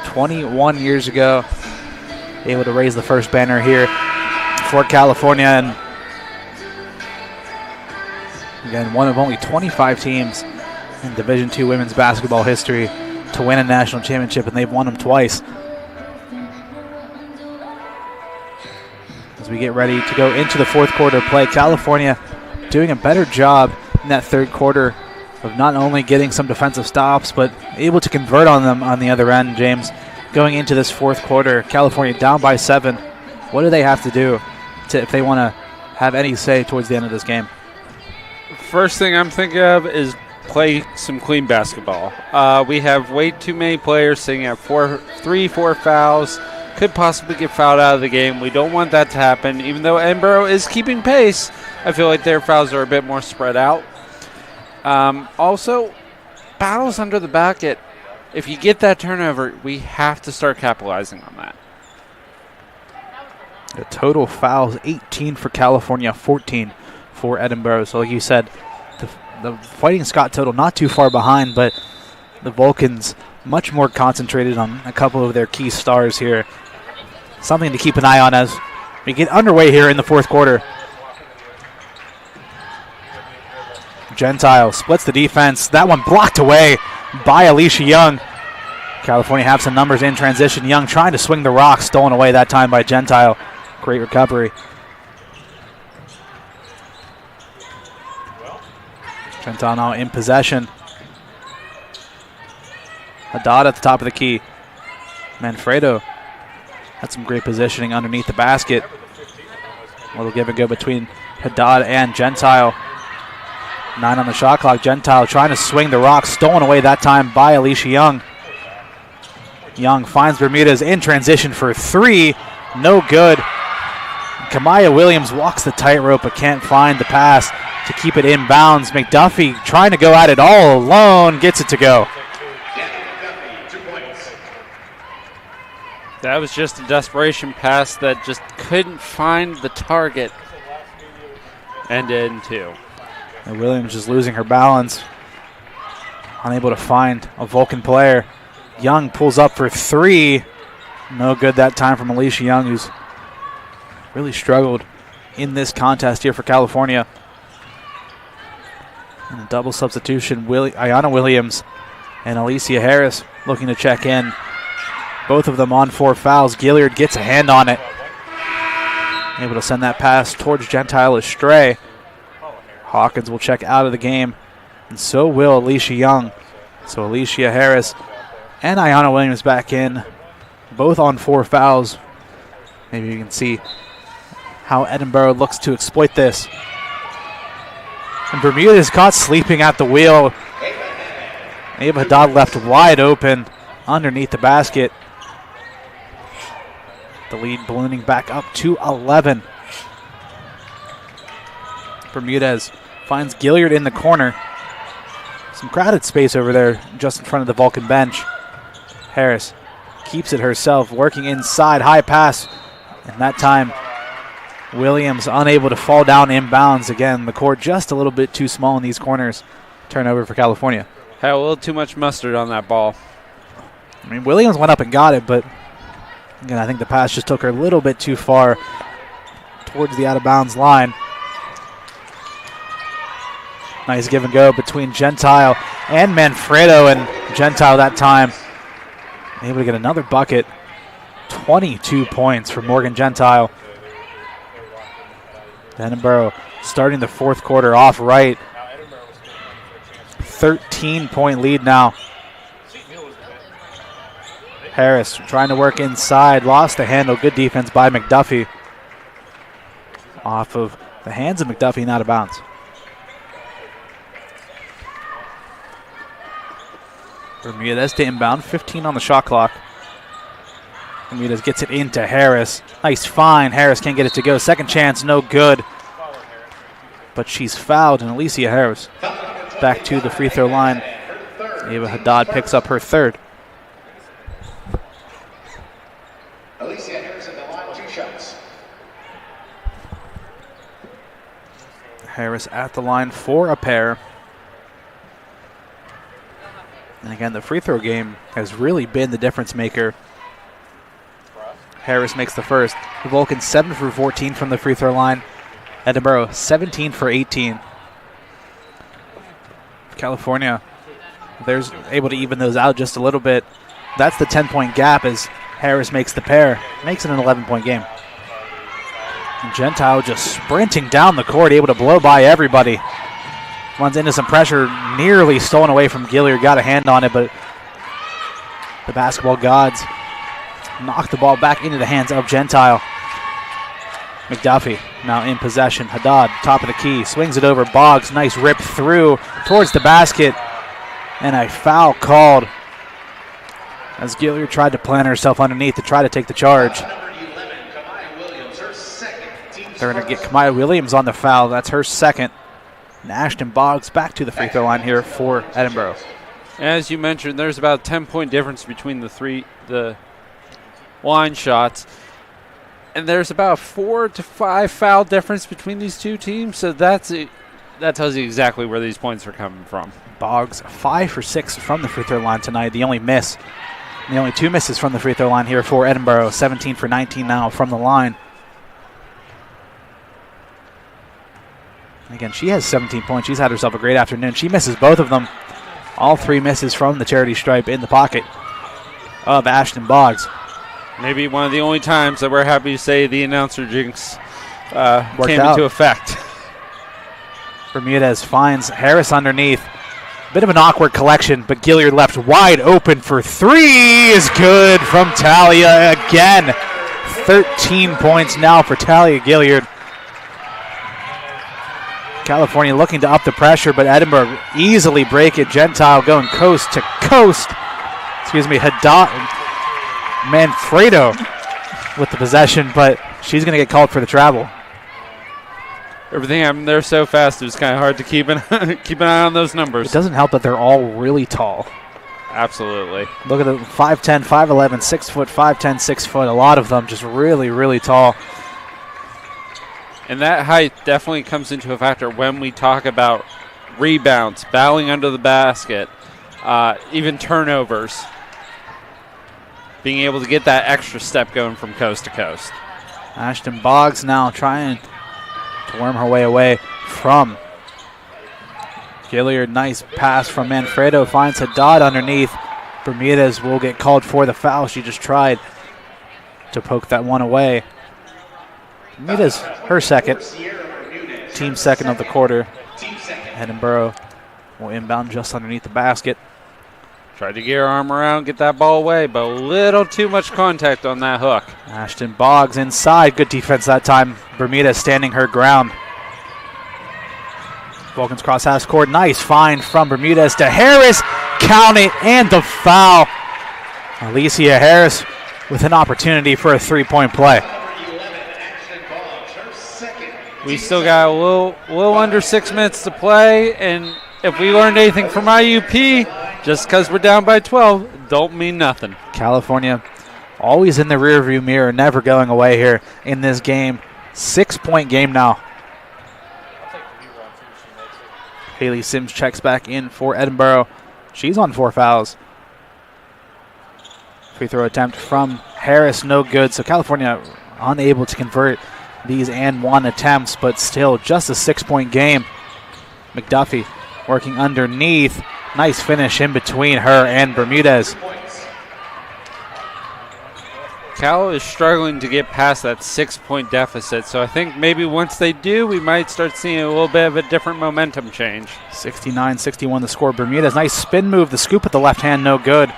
21 years ago, able to raise the first banner here for California. And again, one of only 25 teams in Division II women's basketball history to win a national championship, and they've won them twice. As we get ready to go into the fourth quarter play, California doing a better job in that third quarter of not only getting some defensive stops, but able to convert on them on the other end, James. Going into this fourth quarter, California down by 7. What do they have to do if they want to have any say towards the end of this game? First thing I'm thinking of is play some clean basketball. We have way too many players sitting at 3-4 fouls. Could possibly get fouled out of the game. We don't want that to happen. Even though Edinboro is keeping pace, I feel like their fouls are a bit more spread out. Also, battles under the basket. If you get that turnover, we have to start capitalizing on that. The total fouls, 18 for California, 14 for Edinboro. So like you said, the Fighting Scott total not too far behind, but the Vulcans much more concentrated on a couple of their key stars here. Something to keep an eye on as we get underway here in the fourth quarter. Gentile splits the defense. That one blocked away by Alicia Young. California have some numbers in transition. Young trying to swing the rock, stolen away that time by Gentile. Great recovery. Gentile now in possession. Haddad at the top of the key. Manfredo had some great positioning underneath the basket. A little give and go between Haddad and Gentile. 9 on the shot clock. Gentile trying to swing the rock, stolen away that time by Alicia Young. Young finds Bermudez in transition for 3. No good. Kamaya Williams walks the tightrope but can't find the pass to keep it inbounds. McDuffie trying to go at it all alone, gets it to go. That was just a desperation pass that just couldn't find the target. And in 2. And Williams is losing her balance. Unable to find a Vulcan player. Young pulls up for 3. No good that time from Alicia Young, who's really struggled in this contest here for California. And a double substitution, Ayanna Williams and Alicia Harris looking to check in. Both of them on 4 fouls. Gilliard gets a hand on it. Able to send that pass towards Gentile astray. Hawkins will check out of the game, and so will Alicia Young. So Alicia Harris and Ayanna Williams back in, both on 4 fouls. Maybe you can see how Edinboro looks to exploit this. And Bermuda is caught sleeping at the wheel. Ava Haddad left wide open underneath the basket. The lead ballooning back up to 11. Bermudez finds Gilliard in the corner. Some crowded space over there just in front of the Vulcan bench. Harris keeps it herself, working inside, high pass. And that time, Williams unable to fall down inbounds. Again, the court just a little bit too small in these corners. Turnover for California. Had a little too much mustard on that ball. I mean, Williams went up and got it, but again, I think the pass just took her a little bit too far towards the out-of-bounds line. Nice give and go between Gentile and Manfredo, and Gentile that time able to get another bucket. 22 points for Morgan Gentile. Edinboro starting the fourth quarter off right. 13-point lead now. Harris trying to work inside, lost the handle. Good defense by McDuffie. Off of the hands of McDuffie and out of bounds. Bermudez to inbound, 15 on the shot clock. Bermudez gets it into Harris. Nice find. Harris can't get it to go. Second chance, no good. But she's fouled, and Alicia Harris back to the free throw line, Ava Haddad picks up her third. Alicia Harris at the line, 2 shots. Harris at the line for a pair. And again, the free throw game has really been the difference maker. Harris makes the first. The Vulcans 7 for 14 from the free throw line. Edinboro 17 for 18. California, they're able to even those out just a little bit. That's the 10-point gap as Harris makes the pair. Makes it an 11-point game. And Gentile just sprinting down the court, able to blow by everybody. Runs into some pressure, nearly stolen away from Gilliard. Got a hand on it, but the basketball gods knock the ball back into the hands of Gentile. McDuffie now in possession. Haddad, top of the key, swings it over. Boggs, nice rip through towards the basket. And a foul called as Gilliard tried to plant herself underneath to try to take the charge. They're going to get Kamaya Williams on the foul. That's her second. And Ashton Boggs back to the free throw line here for Edinboro. As you mentioned, there's about a 10-point difference between the line shots. And there's about a 4 to 5 foul difference between these two teams. So that tells you exactly where these points are coming from. Boggs 5 for 6 from the free throw line tonight. The only two misses from the free throw line here for Edinboro. 17 for 19 now from the line. Again, she has 17 points. She's had herself a great afternoon. She misses both of them. All 3 misses from the charity stripe in the pocket of Ashton Boggs. Maybe one of the only times that we're happy to say the announcer jinx came into effect. Bermudez finds Harris underneath. Bit of an awkward collection, but Gilliard left wide open for 3 is good from Talia again. 13 points now for Talia Gilliard. California looking to up the pressure, but Edinburgh easily break it. Gentile going coast to coast. Haddad, Manfredo with the possession, but she's going to get called for the travel. Everything happened there so fast, it was kind of hard to keep an eye on those numbers. It doesn't help that they're all really tall. Absolutely. Look at the 5'10", 5'11", 6 foot, 5'10", 6 foot. A lot of them just really, really tall. And that height definitely comes into a factor when we talk about rebounds, battling under the basket, even turnovers. Being able to get that extra step going from coast to coast. Ashton Boggs now trying to worm her way away from Gilliard. Nice pass from Manfredo. Finds Haddad underneath. Bermudez will get called for the foul. She just tried to poke that one away. Bermudez, her second. Team second of the quarter. Edinboro will inbound just underneath the basket. Tried to get her arm around, get that ball away, but a little too much contact on that hook. Ashton Boggs inside. Good defense that time. Bermudez standing her ground. Vulcans cross half court. Nice find from Bermudez to Harris. Count it and the foul. Alicia Harris with an opportunity for a 3-point play. We still got a little under 6 minutes to play, and if we learned anything from IUP, just because we're down by 12, don't mean nothing. California always in the rearview mirror, never going away here in this game. 6-point game now. Haley Sims checks back in for Edinboro. She's on 4 fouls. Free throw attempt from Harris, no good. So California unable to convert these and one attempts, but still just a 6-point game. McDuffie working underneath. Nice finish in between her and Bermudez. Cal is struggling to get past that 6-point deficit, so I think maybe once they do, we might start seeing a little bit of a different momentum change. 69-61 the score. Bermudez, nice spin move. The scoop with the left hand, no good.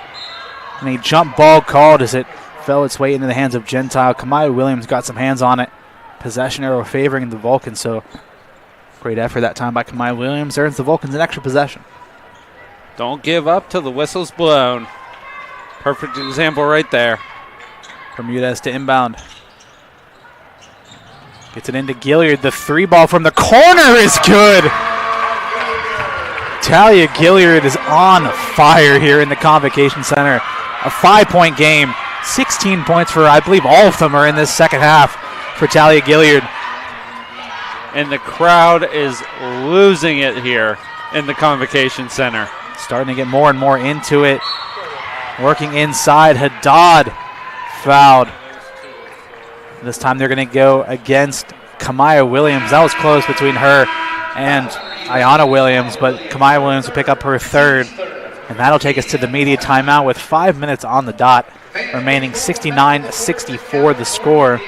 And a jump ball called as it fell its way into the hands of Gentile. Kamaya Williams got some hands on it. Possession arrow favoring the Vulcans, so great effort that time by Kamaya Williams. Earns the Vulcans an extra possession. Don't give up till the whistle's blown. Perfect example right there. Bermudez to inbound. Gets it into Gilliard. The 3 ball from the corner is good. Talia Gilliard is on fire here in the Convocation Center. A 5-point game. 16 points for her. I believe all of them are in this second half for Talia Gilliard. And the crowd is losing it here in the Convocation Center. Starting to get more and more into it. Working inside. Haddad fouled. This time they're going to go against Kamaya Williams. That was close between her and Ayanna Williams, but Kamaya Williams will pick up her third. And that'll take us to the media timeout with 5 minutes on the dot. Remaining 69-64 the score.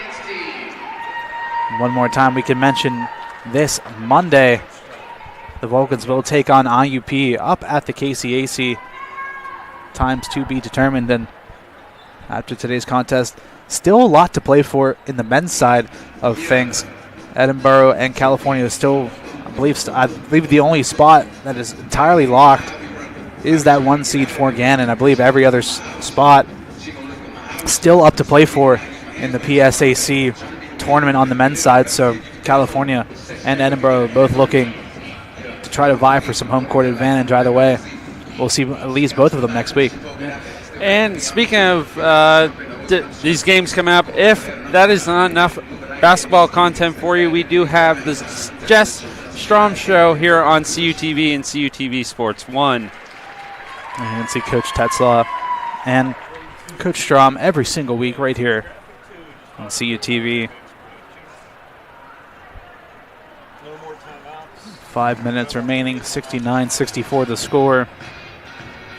One more time we can mention this Monday, the Vulcans will take on IUP up at the KCAC. Times to be determined. And after today's contest, still a lot to play for in the men's side of things. Edinboro and California is still, I believe the only spot that is entirely locked is that 1 seed for Gannon. I believe every other spot still up to play for in the PSAC tournament on the men's side. So California and Edinboro both looking to try to vie for some home court advantage either way. We'll see at least both of them next week. And speaking of these games coming up, if that is not enough basketball content for you, we do have the Jess Strom Show here on CUTV and CUTV Sports 1. You can see Coach Tetzlaw and Coach Strom every single week right here on CUTV. 5 minutes remaining, 69-64 the score.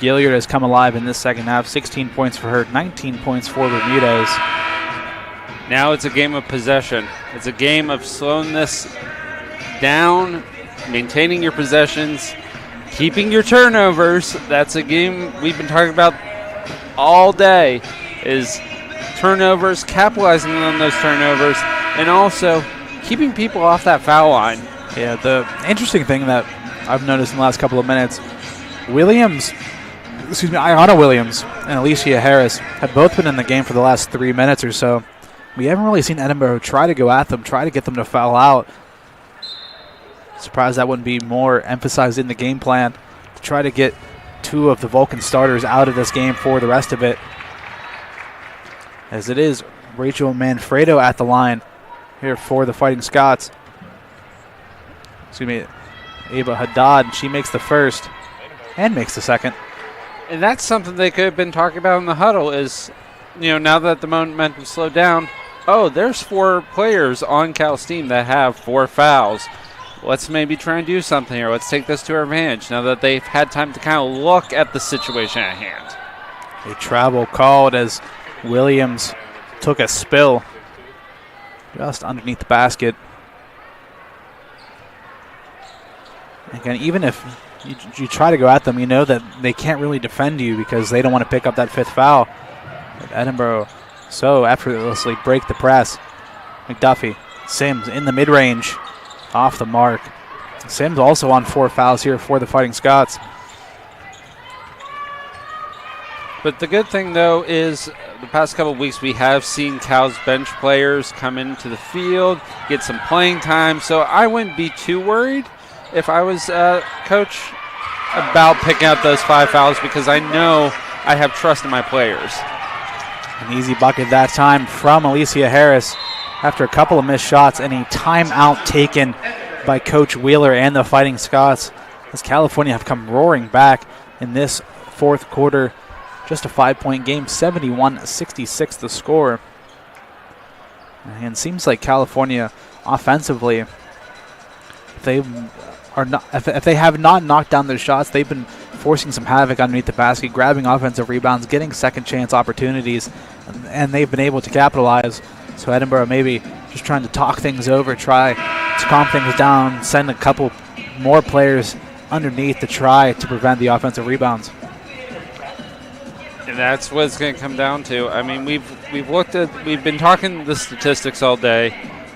Gilliard has come alive in this second half. 16 points for her, 19 points for Bermudez. Now it's a game of possession. It's a game of slowing this down, maintaining your possessions, keeping your turnovers. That's a game we've been talking about all day, is turnovers, capitalizing on those turnovers, and also keeping people off that foul line. Yeah, the interesting thing that I've noticed in the last couple of minutes, Ayanna Williams and Alicia Harris have both been in the game for the last 3 minutes or so. We haven't really seen Edinboro try to go at them, try to get them to foul out. Surprised that wouldn't be more emphasized in the game plan to try to get 2 of the Vulcan starters out of this game for the rest of it. As it is Rachel Manfredo at the line here for the Fighting Scots. Ava Haddad, she makes the first and makes the second. And that's something they could have been talking about in the huddle is, now that the momentum slowed down, there's 4 players on Cal's team that have 4 fouls. Let's maybe try and do something here. Let's take this to our advantage now that they've had time to kind of look at the situation at hand. A travel called as Williams took a spill just underneath the basket. Again, even if you try to go at them, you know that they can't really defend you because they don't want to pick up that 5th foul. But Edinboro so effortlessly break the press. McDuffie, Sims in the mid-range, off the mark. Sims also on 4 fouls here for the Fighting Scots. But the good thing, though, is the past couple of weeks we have seen Cal's bench players come into the field, get some playing time, so I wouldn't be too worried if I was coach about picking out those 5 fouls because I know I have trust in my players. An easy bucket that time from Alicia Harris after a couple of missed shots and a timeout taken by Coach Wheeler and the Fighting Scots as California have come roaring back in this 4th quarter. Just a 5-point game, 71-66 the score. And it seems like California offensively, if they have not knocked down their shots, they've been forcing some havoc underneath the basket, grabbing offensive rebounds, getting second chance opportunities, and they've been able to capitalize. So Edinboro maybe just trying to talk things over, try to calm things down, send a couple more players underneath to try to prevent the offensive rebounds. And that's what it's going to come down to. I mean, we've been talking the statistics all day,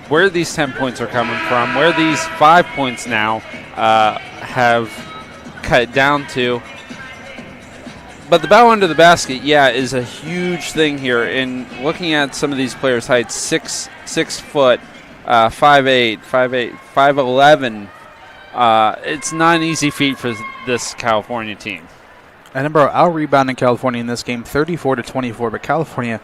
where these 10 points are coming from, where these 5 points now have cut down to. But the battle under the basket, is a huge thing here. In looking at some of these players' heights, 6 foot, 5'8", 5'11", it's not an easy feat for this California team. Edinboro out-rebounding California in this game 34-24, but California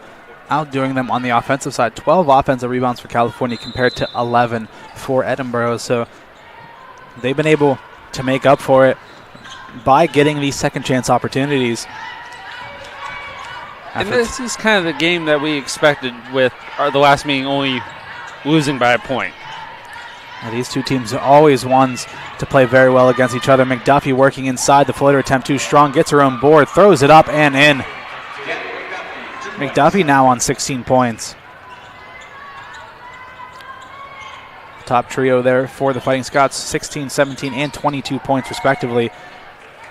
outdoing them on the offensive side. 12 offensive rebounds for California compared to 11 for Edinboro. So they've been able to make up for it by getting these second chance opportunities. And this is kind of the game that we expected with the last meeting only losing by a point. Now these two teams are always ones to play very well against each other. McDuffie working inside. The floater attempt too strong. Gets her own board. Throws it up and in. McDuffie now on 16 points. Top trio there for the Fighting Scots. 16, 17, and 22 points respectively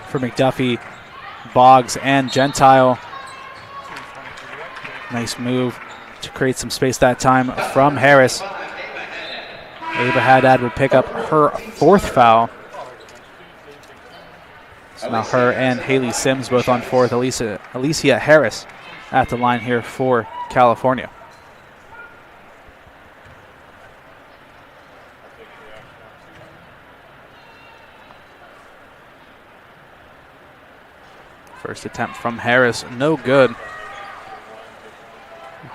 for McDuffie, Boggs, and Gentile. Nice move to create some space that time from Harris. Ava Haddad would pick up her 4th foul. So now her and Haley Sims both on 4th. Alicia Harris at the line here for California. First attempt from Harris, no good.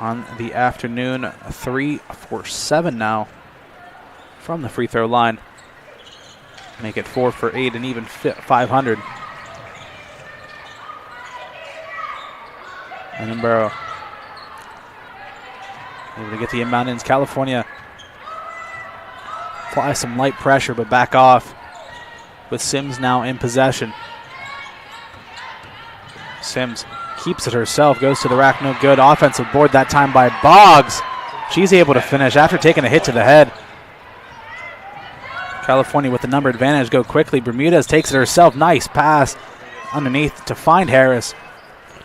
On the afternoon, 3 for 7 now from the free throw line. Make it 4 for 8 and even 500. Edinboro able to get the inbound in. California apply some light pressure but back off with Sims now in possession. Sims keeps it herself, goes to the rack, no good. Offensive board that time by Boggs. She's able to finish after taking a hit to the head. California with the number advantage, go quickly. Bermudez takes it herself. Nice pass underneath to find Harris.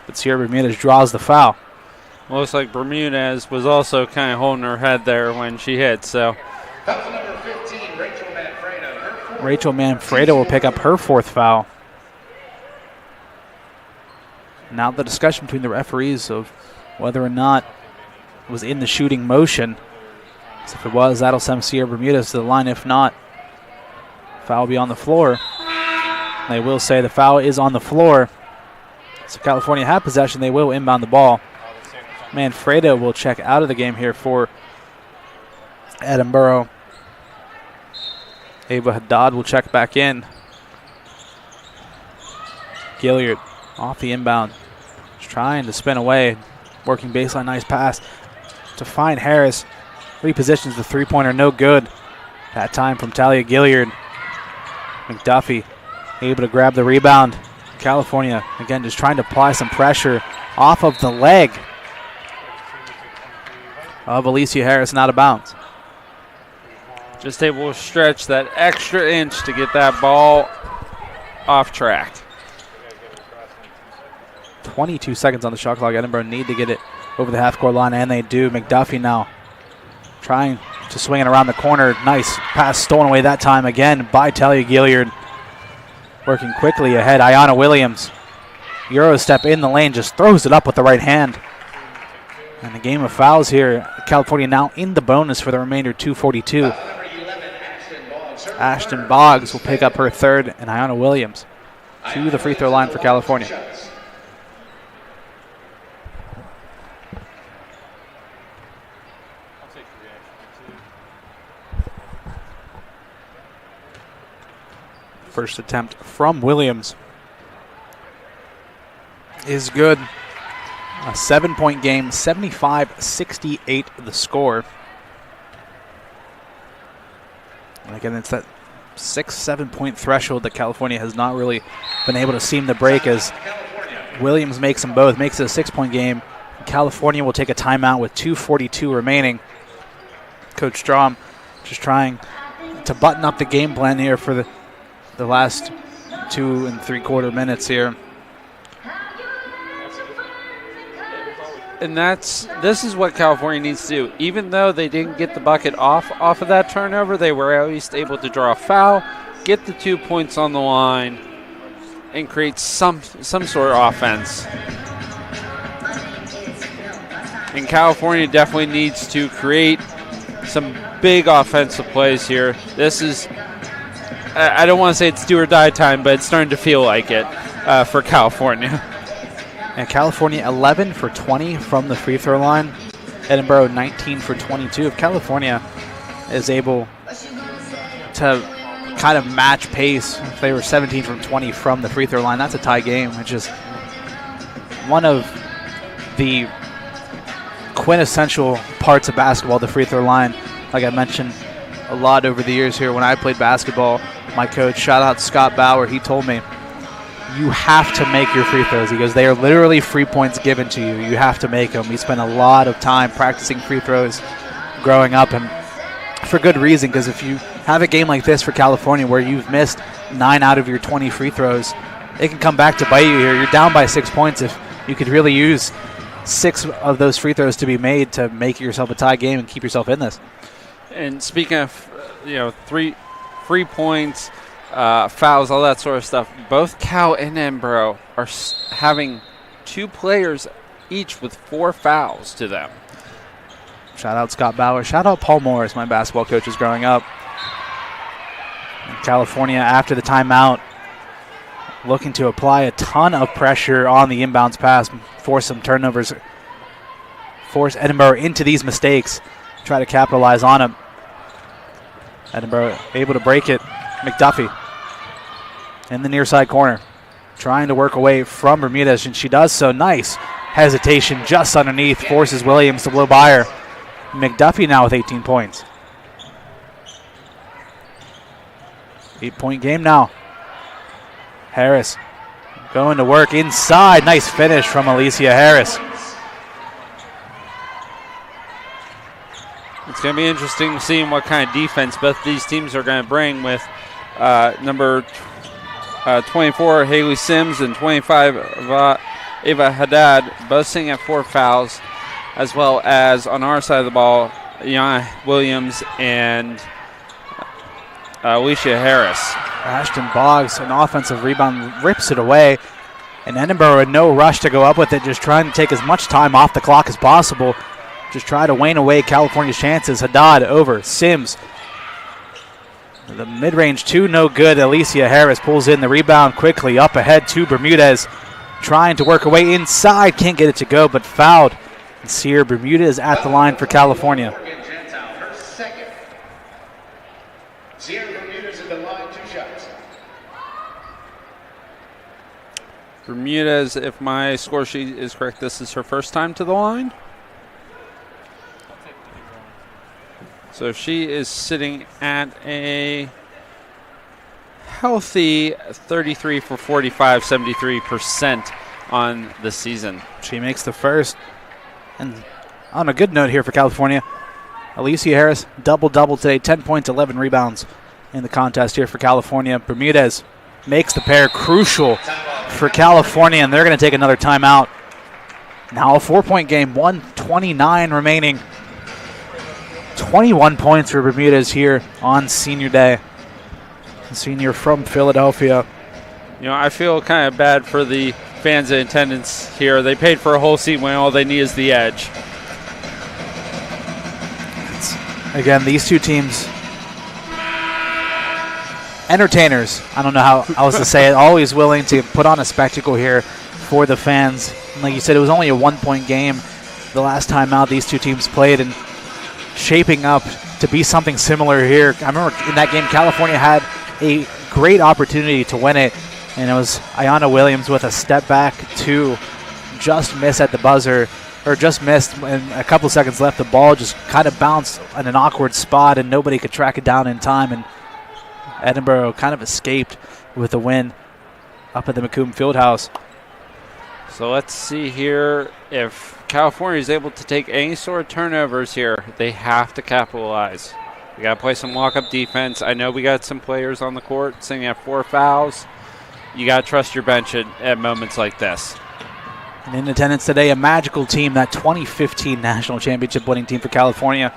But Sierra Bermudez draws the foul. Looks like Bermudez was also kind of holding her head there when she hit. So Rachel Manfredo will pick up her 4th foul. Now the discussion between the referees of whether or not it was in the shooting motion. So if it was, that'll send Sierra Bermudez to the line. If not, foul will be on the floor. They will say the foul is on the floor. So California have possession. They will inbound the ball. Manfredo will check out of the game here for Edinboro. Ava Haddad will check back in. Gilliard off the inbound. Just trying to spin away. Working baseline, nice pass to find Harris. Repositions the three-pointer, no good. That time from Talia Gilliard. McDuffie able to grab the rebound. California, again, just trying to apply some pressure off of the leg of Alicia Harris and out of bounds. Just able to stretch that extra inch to get that ball off track. 22 seconds on the shot clock. Edinboro need to get it over the half-court line, and they do. McDuffie now trying to swing it around the corner. Nice pass stolen away that time again by Talia Gilliard. Working quickly ahead, Ayanna Williams. Euro step in the lane, just throws it up with the right hand. And the game of fouls here. California now in the bonus for the remainder, 2:42. Ashton Boggs will pick up her 3rd, and Ayanna Williams to the free throw line for California. First attempt from Williams is good. A 7-point game, 75-68 the score. And again, it's that 6-7 point threshold that California has not really been able to seem to break, as Williams makes them both, makes it a 6-point game. California will take a timeout with 2:42 remaining. Coach Strom just trying to button up the game plan here for the last 2 3/4 minutes here. And this is what California needs to do. Even though they didn't get the bucket off of that turnover, they were at least able to draw a foul, get the 2 points on the line, and create some sort of offense. And California definitely needs to create some big offensive plays here. This is I don't want to say it's do or die time, but it's starting to feel like it for California. And California 11 for 20 from the free throw line. Edinboro 19 for 22. If California is able to kind of match pace, if they were 17 from 20 from the free throw line, that's a tie game, which is one of the quintessential parts of basketball, the free throw line. Like I mentioned a lot over the years here when I played basketball, my coach, shout out Scott Bauer, he told me, you have to make your free throws. He goes, they are literally free points given to you. You have to make them. We spent a lot of time practicing free throws growing up, and for good reason, because if you have a game like this for California where you've missed 9 out of your 20 free throws, it can come back to bite you here. You're down by 6 points. If you could really use 6 of those free throws to be made to make yourself a tie game and keep yourself in this. And speaking of, 3 free points, fouls, all that sort of stuff, both Cal and Edinboro are having 2 players each with 4 fouls to them. Shout out Scott Bauer. Shout out Paul Morris, my basketball coaches growing up. And California, after the timeout, looking to apply a ton of pressure on the inbounds pass, force some turnovers, force Edinboro into these mistakes, try to capitalize on them. Edinboro able to break it. McDuffie in the near side corner, trying to work away from Bermudez, and she does so. Nice hesitation just underneath, forces Williams to blow by her. McDuffie now with 18 points. 8-point game now. Harris going to work inside. Nice finish from Alicia Harris. It's going to be interesting seeing what kind of defense both these teams are going to bring with number 24, Haley Sims, and 25, Ava Haddad, both sitting at 4 fouls, as well as on our side of the ball, Yana Williams and Alicia Harris. Ashton Boggs, an offensive rebound, rips it away. And Edinboro in no rush to go up with it, just trying to take as much time off the clock as possible. Just try to wane away California's chances. Haddad over Sims. The mid-range 2, no good. Alicia Harris pulls in the rebound quickly. Up ahead to Bermudez. Trying to work away inside. Can't get it to go, but fouled. And Sierra Bermudez at the line for California. Her second. Sierra Bermudez at the line, 2 shots. Bermudez, if my score sheet is correct, this is her first time to the line. So she is sitting at a healthy 33 for 45, 73% on the season. She makes the first. And on a good note here for California, Alicia Harris, double-double today, 10 points, 11 rebounds in the contest here for California. Bermudez makes the pair, crucial for California, and they're going to take another timeout. Now a 4-point game, 1:29 remaining. 21 points for Bermudez here on senior day. A senior from Philadelphia. I feel kind of bad for the fans in attendance here. They paid for a whole seat when all they need is the edge. Again, these two teams, entertainers. I don't know how else to say it. Always willing to put on a spectacle here for the fans. And like you said, it was only a 1-point game the last time out these two teams played, and shaping up to be something similar here. I remember in that game, California had a great opportunity to win it, and it was Ayanna Williams with a step back 2, just miss at the buzzer, or just missed, and a couple seconds left. The ball just kind of bounced in an awkward spot, and nobody could track it down in time, and Edinboro kind of escaped with a win up at the McComb Fieldhouse. So let's see here if California is able to take any sort of turnovers here. They have to capitalize. We got to play some walk-up defense. I know we got some players on the court sitting at 4 fouls. You got to trust your bench at moments like this. And in attendance today, a magical team, that 2015 national championship winning team for California.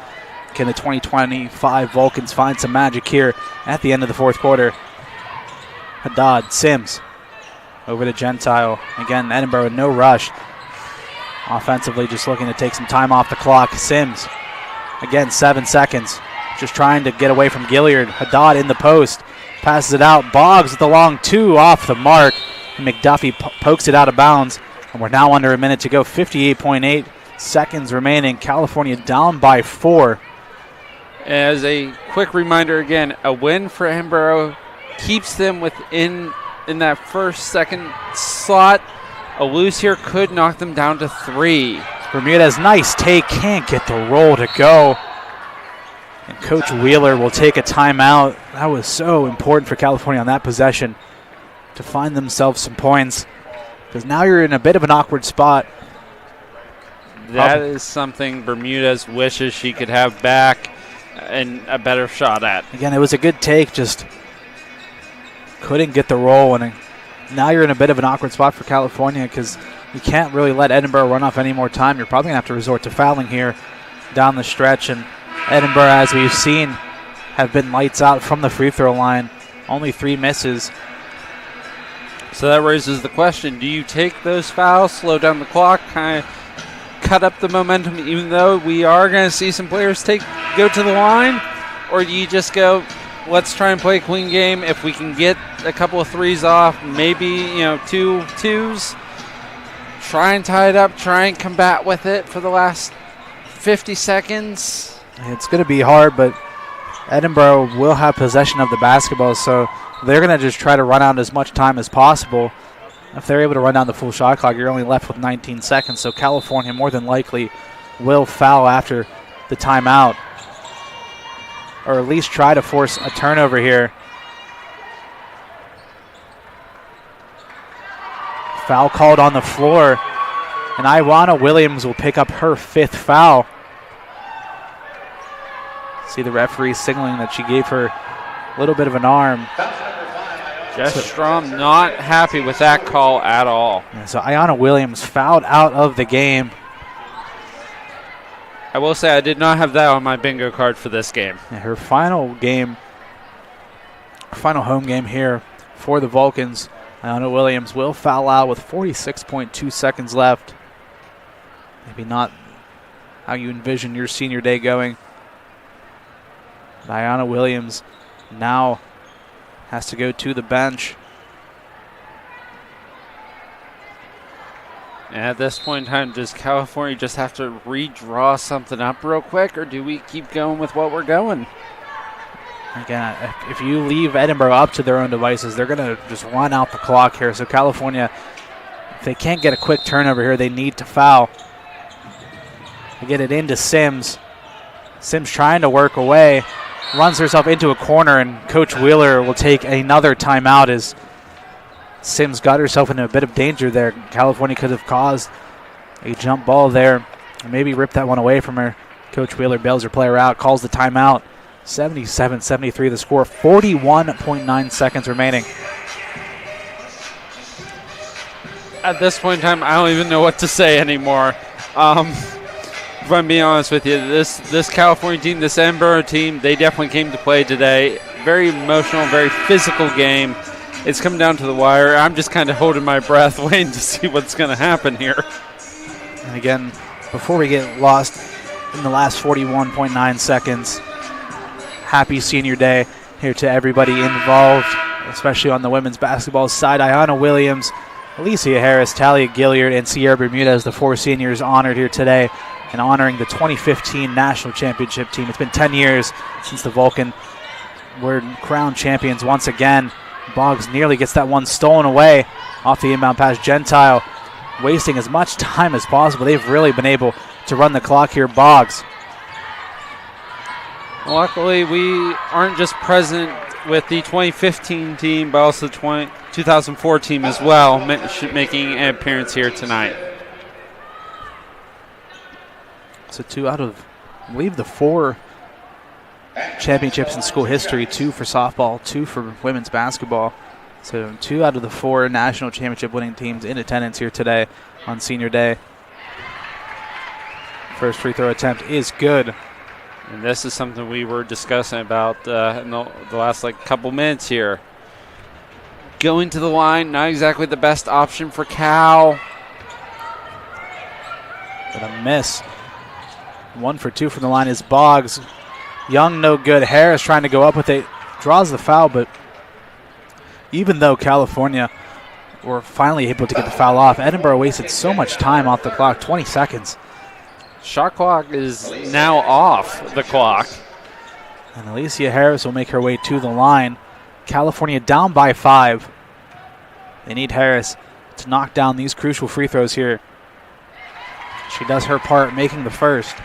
Can the 2025 Vulcans find some magic here at the end of the 4th quarter? Haddad, Sims, over to Gentile. Again, Edinboro, no rush. Offensively, just looking to take some time off the clock. Sims, again, 7 seconds. Just trying to get away from Gilliard. Haddad in the post. passes it out. Boggs with the long 2 off the mark. McDuffie pokes it out of bounds. And we're now under a minute to go. 58.8 seconds remaining. California down by 4. As a quick reminder again, a win for Edinboro keeps them within in that first, second slot. A lose here could knock them down to 3. Bermudez, nice take, can't get the roll to go. And Coach Wheeler will take a timeout. That was so important for California on that possession to find themselves some points, because now you're in a bit of an awkward spot. That is something Bermudez wishes she could have back and a better shot at. Again, it was a good take, just couldn't get the roll, and now you're in a bit of an awkward spot for California because you can't really let Edinboro run off any more time. You're probably going to have to resort to fouling here down the stretch, and Edinboro, as we've seen, have been lights out from the free throw line. Only 3 misses. So that raises the question, do you take those fouls, slow down the clock, kind of cut up the momentum, even though we are going to see some players go to the line? Or do you just go, let's try and play a clean game. If we can get a couple of 3s off, maybe 2 2s, try and tie it up, try and combat with it for the last 50 seconds. It's going to be hard, but Edinboro will have possession of the basketball, so they're going to just try to run out as much time as possible. If they're able to run down the full shot clock, you're only left with 19 seconds, so California more than likely will foul after the timeout, or at least try to force a turnover here. Foul called on the floor, and Iwana Williams will pick up her 5th foul. See the referee signaling that she gave her a little bit of an arm. Jess Strom not happy with that call at all. Yeah, so Iwana Williams fouled out of the game. I will say I did not have that on my bingo card for this game. Yeah, her final home game here for the Vulcans. Iwana Williams will foul out with 46.2 seconds left. Maybe not how you envision your senior day going. But Iwana Williams now has to go to the bench. And at this point in time, does California just have to redraw something up real quick, or do we keep going with what we're going? Again, if you leave Edinboro up to their own devices, they're going to just run out the clock here. So California, if they can't get a quick turnover here, they need to foul. They get it into Sims. Sims trying to work away, runs herself into a corner, and Coach Wheeler will take another timeout as Sims got herself into a bit of danger there. California could have caused a jump ball there, or maybe ripped that one away from her. Coach Wheeler bails her player out, calls the timeout. 77-73 the score, 41.9 seconds remaining. At this point in time, I don't even know what to say anymore. If I'm being honest with you, this California team, this Edinboro team, they definitely came to play today. Very emotional, very physical game. It's come down to the wire. I'm just kind of holding my breath, waiting to see what's going to happen here. And again, before we get lost in the last 41.9 seconds, happy senior day here to everybody involved, especially on the women's basketball side. Iwana Williams, Alicia Harris, Talia Gilliard, and Sierra Bermudez, the 4 seniors honored here today, and honoring the 2015 National Championship team. It's been 10 years since the Vulcan were crowned champions once again. Boggs nearly gets that one stolen away off the inbound pass. Gentile wasting as much time as possible. They've really been able to run the clock here. Boggs. Luckily, we aren't just present with the 2015 team, but also the 2004 team as well, making an appearance here tonight. So 2 out of, I believe, the 4 championships in school history, 2 for softball, 2 for women's basketball. So 2 out of the 4 national championship winning teams in attendance here today on senior day. First free throw attempt is good. And this is something we were discussing about in the last couple minutes here. Going to the line, not exactly the best option for Cal. But a miss. 1 for 2 from the line is Boggs. Young, no good. Harris trying to go up with it. Draws the foul, but even though California were finally able to get the foul off, Edinboro wasted so much time off the clock, 20 seconds. Shot clock is now off the clock. And Alicia Harris will make her way to the line. California down by 5. They need Harris to knock down these crucial free throws here. She does her part, making the first.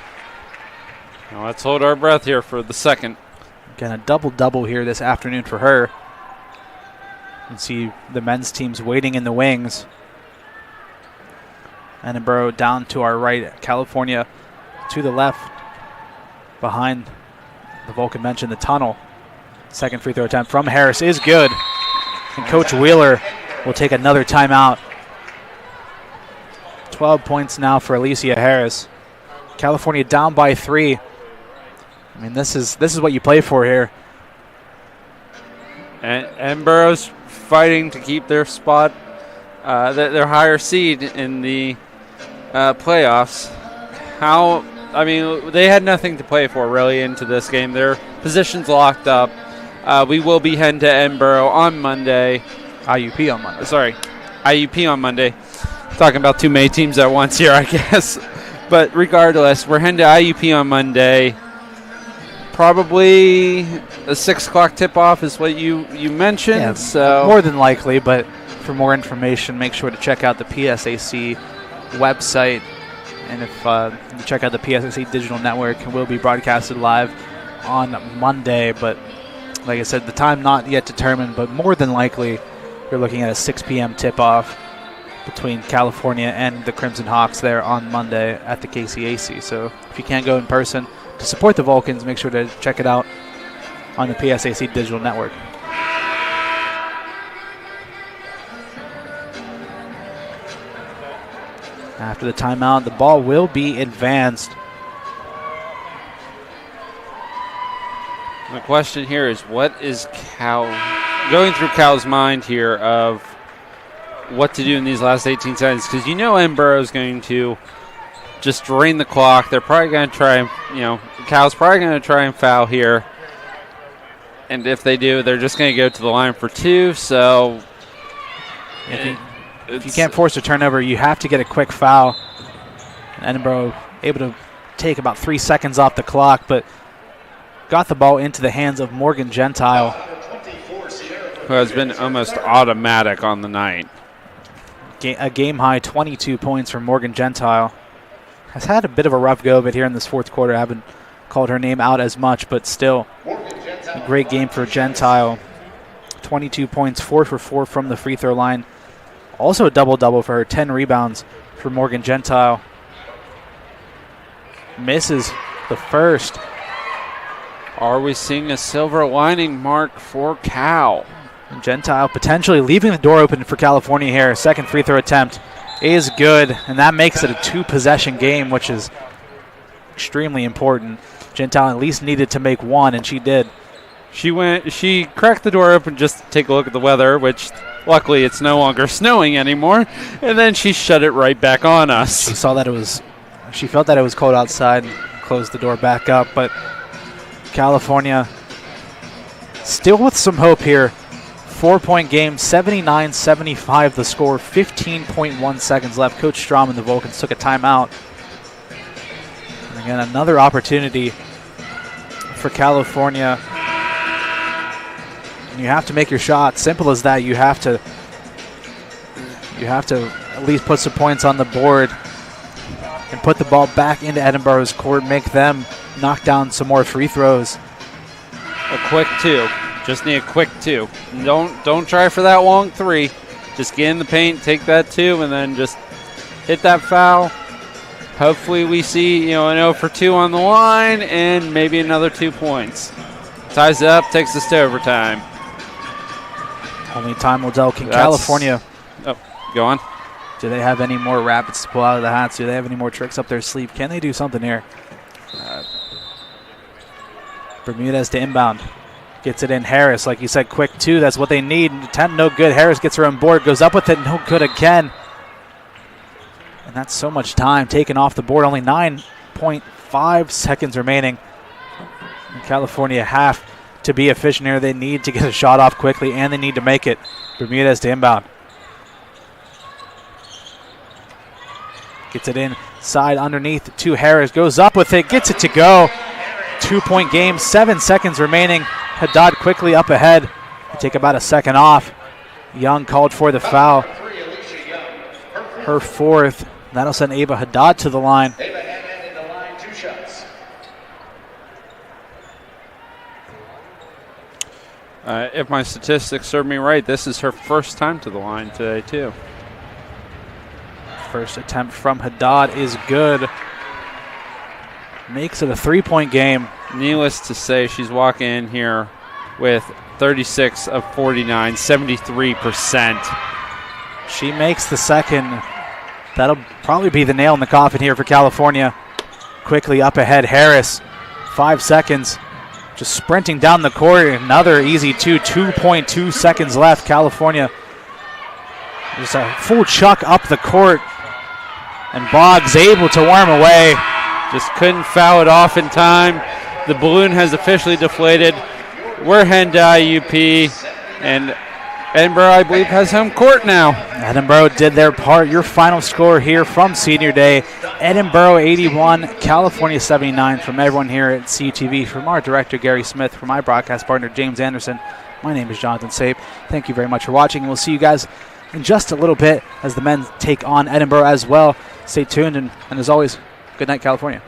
Now let's hold our breath here for the second. Again, a double-double here this afternoon for her. You can see the men's teams waiting in the wings. Edinboro down to our right. California to the left behind the Vulcan bench in the tunnel. Second free throw attempt from Harris is good. And Coach Wheeler will take another timeout. 12 points now for Alicia Harris. California down by 3. I mean, this is what you play for here. And Edinboro's fighting to keep their spot, their higher seed in the playoffs. They had nothing to play for really into this game. Their position's locked up. We will be heading to Edinboro on Monday. IUP on Monday. Sorry, IUP on Monday. Talking about too many teams at once here, I guess. But regardless, we're heading to IUP on Monday. Probably a 6 o'clock tip-off is what you mentioned. Yeah, so more than likely, but for more information, make sure to check out the PSAC website. And if you check out the PSAC Digital Network, it will be broadcasted live on Monday. But like I said, the time not yet determined, but more than likely, you're looking at a 6 p.m. tip-off between California and the Crimson Hawks there on Monday at the KCAC. So if you can't go in person to support the Vulcans, make sure to check it out on the PSAC Digital Network. After the timeout, the ball will be advanced. My question here is, what is Cal going through Cal's mind here of what to do in these last 18 seconds? Because you know Edinboro is going to just drain the clock. They're probably going to try and, Cal's probably going to try and foul here. And if they do, they're just going to go to the line for 2. So if you can't force a turnover, you have to get a quick foul. And Edinboro able to take about 3 seconds off the clock, but got the ball into the hands of Morgan Gentile, who has been almost automatic on the night. A game-high 22 points from Morgan Gentile. Has had a bit of a rough go of it here in this fourth quarter. I haven't called her name out as much, but still a great game for Gentile. 22 points, 4 for 4 from the free throw line. Also a double-double for her, 10 rebounds for Morgan Gentile. Misses the first. Are we seeing a silver lining mark for Cal? Gentile potentially leaving the door open for California here. Second free throw attempt is good, and that makes it a 2-possession game, which is extremely important. Gentile at least needed to make 1, and she did. She cracked the door open just to take a look at the weather, which luckily it's no longer snowing anymore, and then she shut it right back on us. She felt that it was cold outside and closed the door back up, but California still with some hope here. 4-point game, 79-75 the score, 15.1 seconds left. Coach Strom and the Vulcans took a timeout. And again, another opportunity for California. And you have to make your shot. Simple as that. You have to at least put some points on the board and put the ball back into Edinboro's court, make them knock down some more free throws. A quick 2. Just need a quick 2. Don't try for that long 3. Just get in the paint, take that 2, and then just hit that foul. Hopefully we see an 0 for 2 on the line and maybe another 2 points. Ties it up, takes us to overtime. Only time will tell. Can California go on? Do they have any more rapids to pull out of the hats? Do they have any more tricks up their sleeve? Can they do something here? Bermudez to inbound. Gets it in. Harris, like you said, quick 2. That's what they need. Attempt no good. Harris gets her on board. Goes up with it. No good again. And that's so much time taken off the board. Only 9.5 seconds remaining. And California have to be efficient here. They need to get a shot off quickly, and they need to make it. Bermudez to inbound. Gets it inside underneath to Harris. Goes up with it. Gets it to go. 2-point game. 7 seconds remaining. Haddad quickly up ahead. They take about a second off. Young called for the foul. Her fourth. That'll send Ava Haddad to the line. Ava Haddad in the line, 2 shots. If my statistics serve me right, this is her first time to the line today, too. First attempt from Haddad is good. Makes it a 3-point game. Needless to say, she's walking in here with 36 of 49, 73%. She makes the second. That'll probably be the nail in the coffin here for California. Quickly up ahead, Harris. 5 seconds. Just sprinting down the court. Another easy 2.2 seconds left. California. Just a full chuck up the court. And Boggs able to worm away. Just couldn't foul it off in time. The balloon has officially deflated. We're Hendai UP, and Edinboro, I believe, has home court now. Edinboro did their part. Your final score here from Senior Day, Edinboro 81, California 79. From everyone here at CTV, from our director, Gary Smith, from my broadcast partner, James Anderson, my name is Jonathan Sape. Thank you very much for watching, and we'll see you guys in just a little bit as the men take on Edinboro as well. Stay tuned, and as always, good night, California.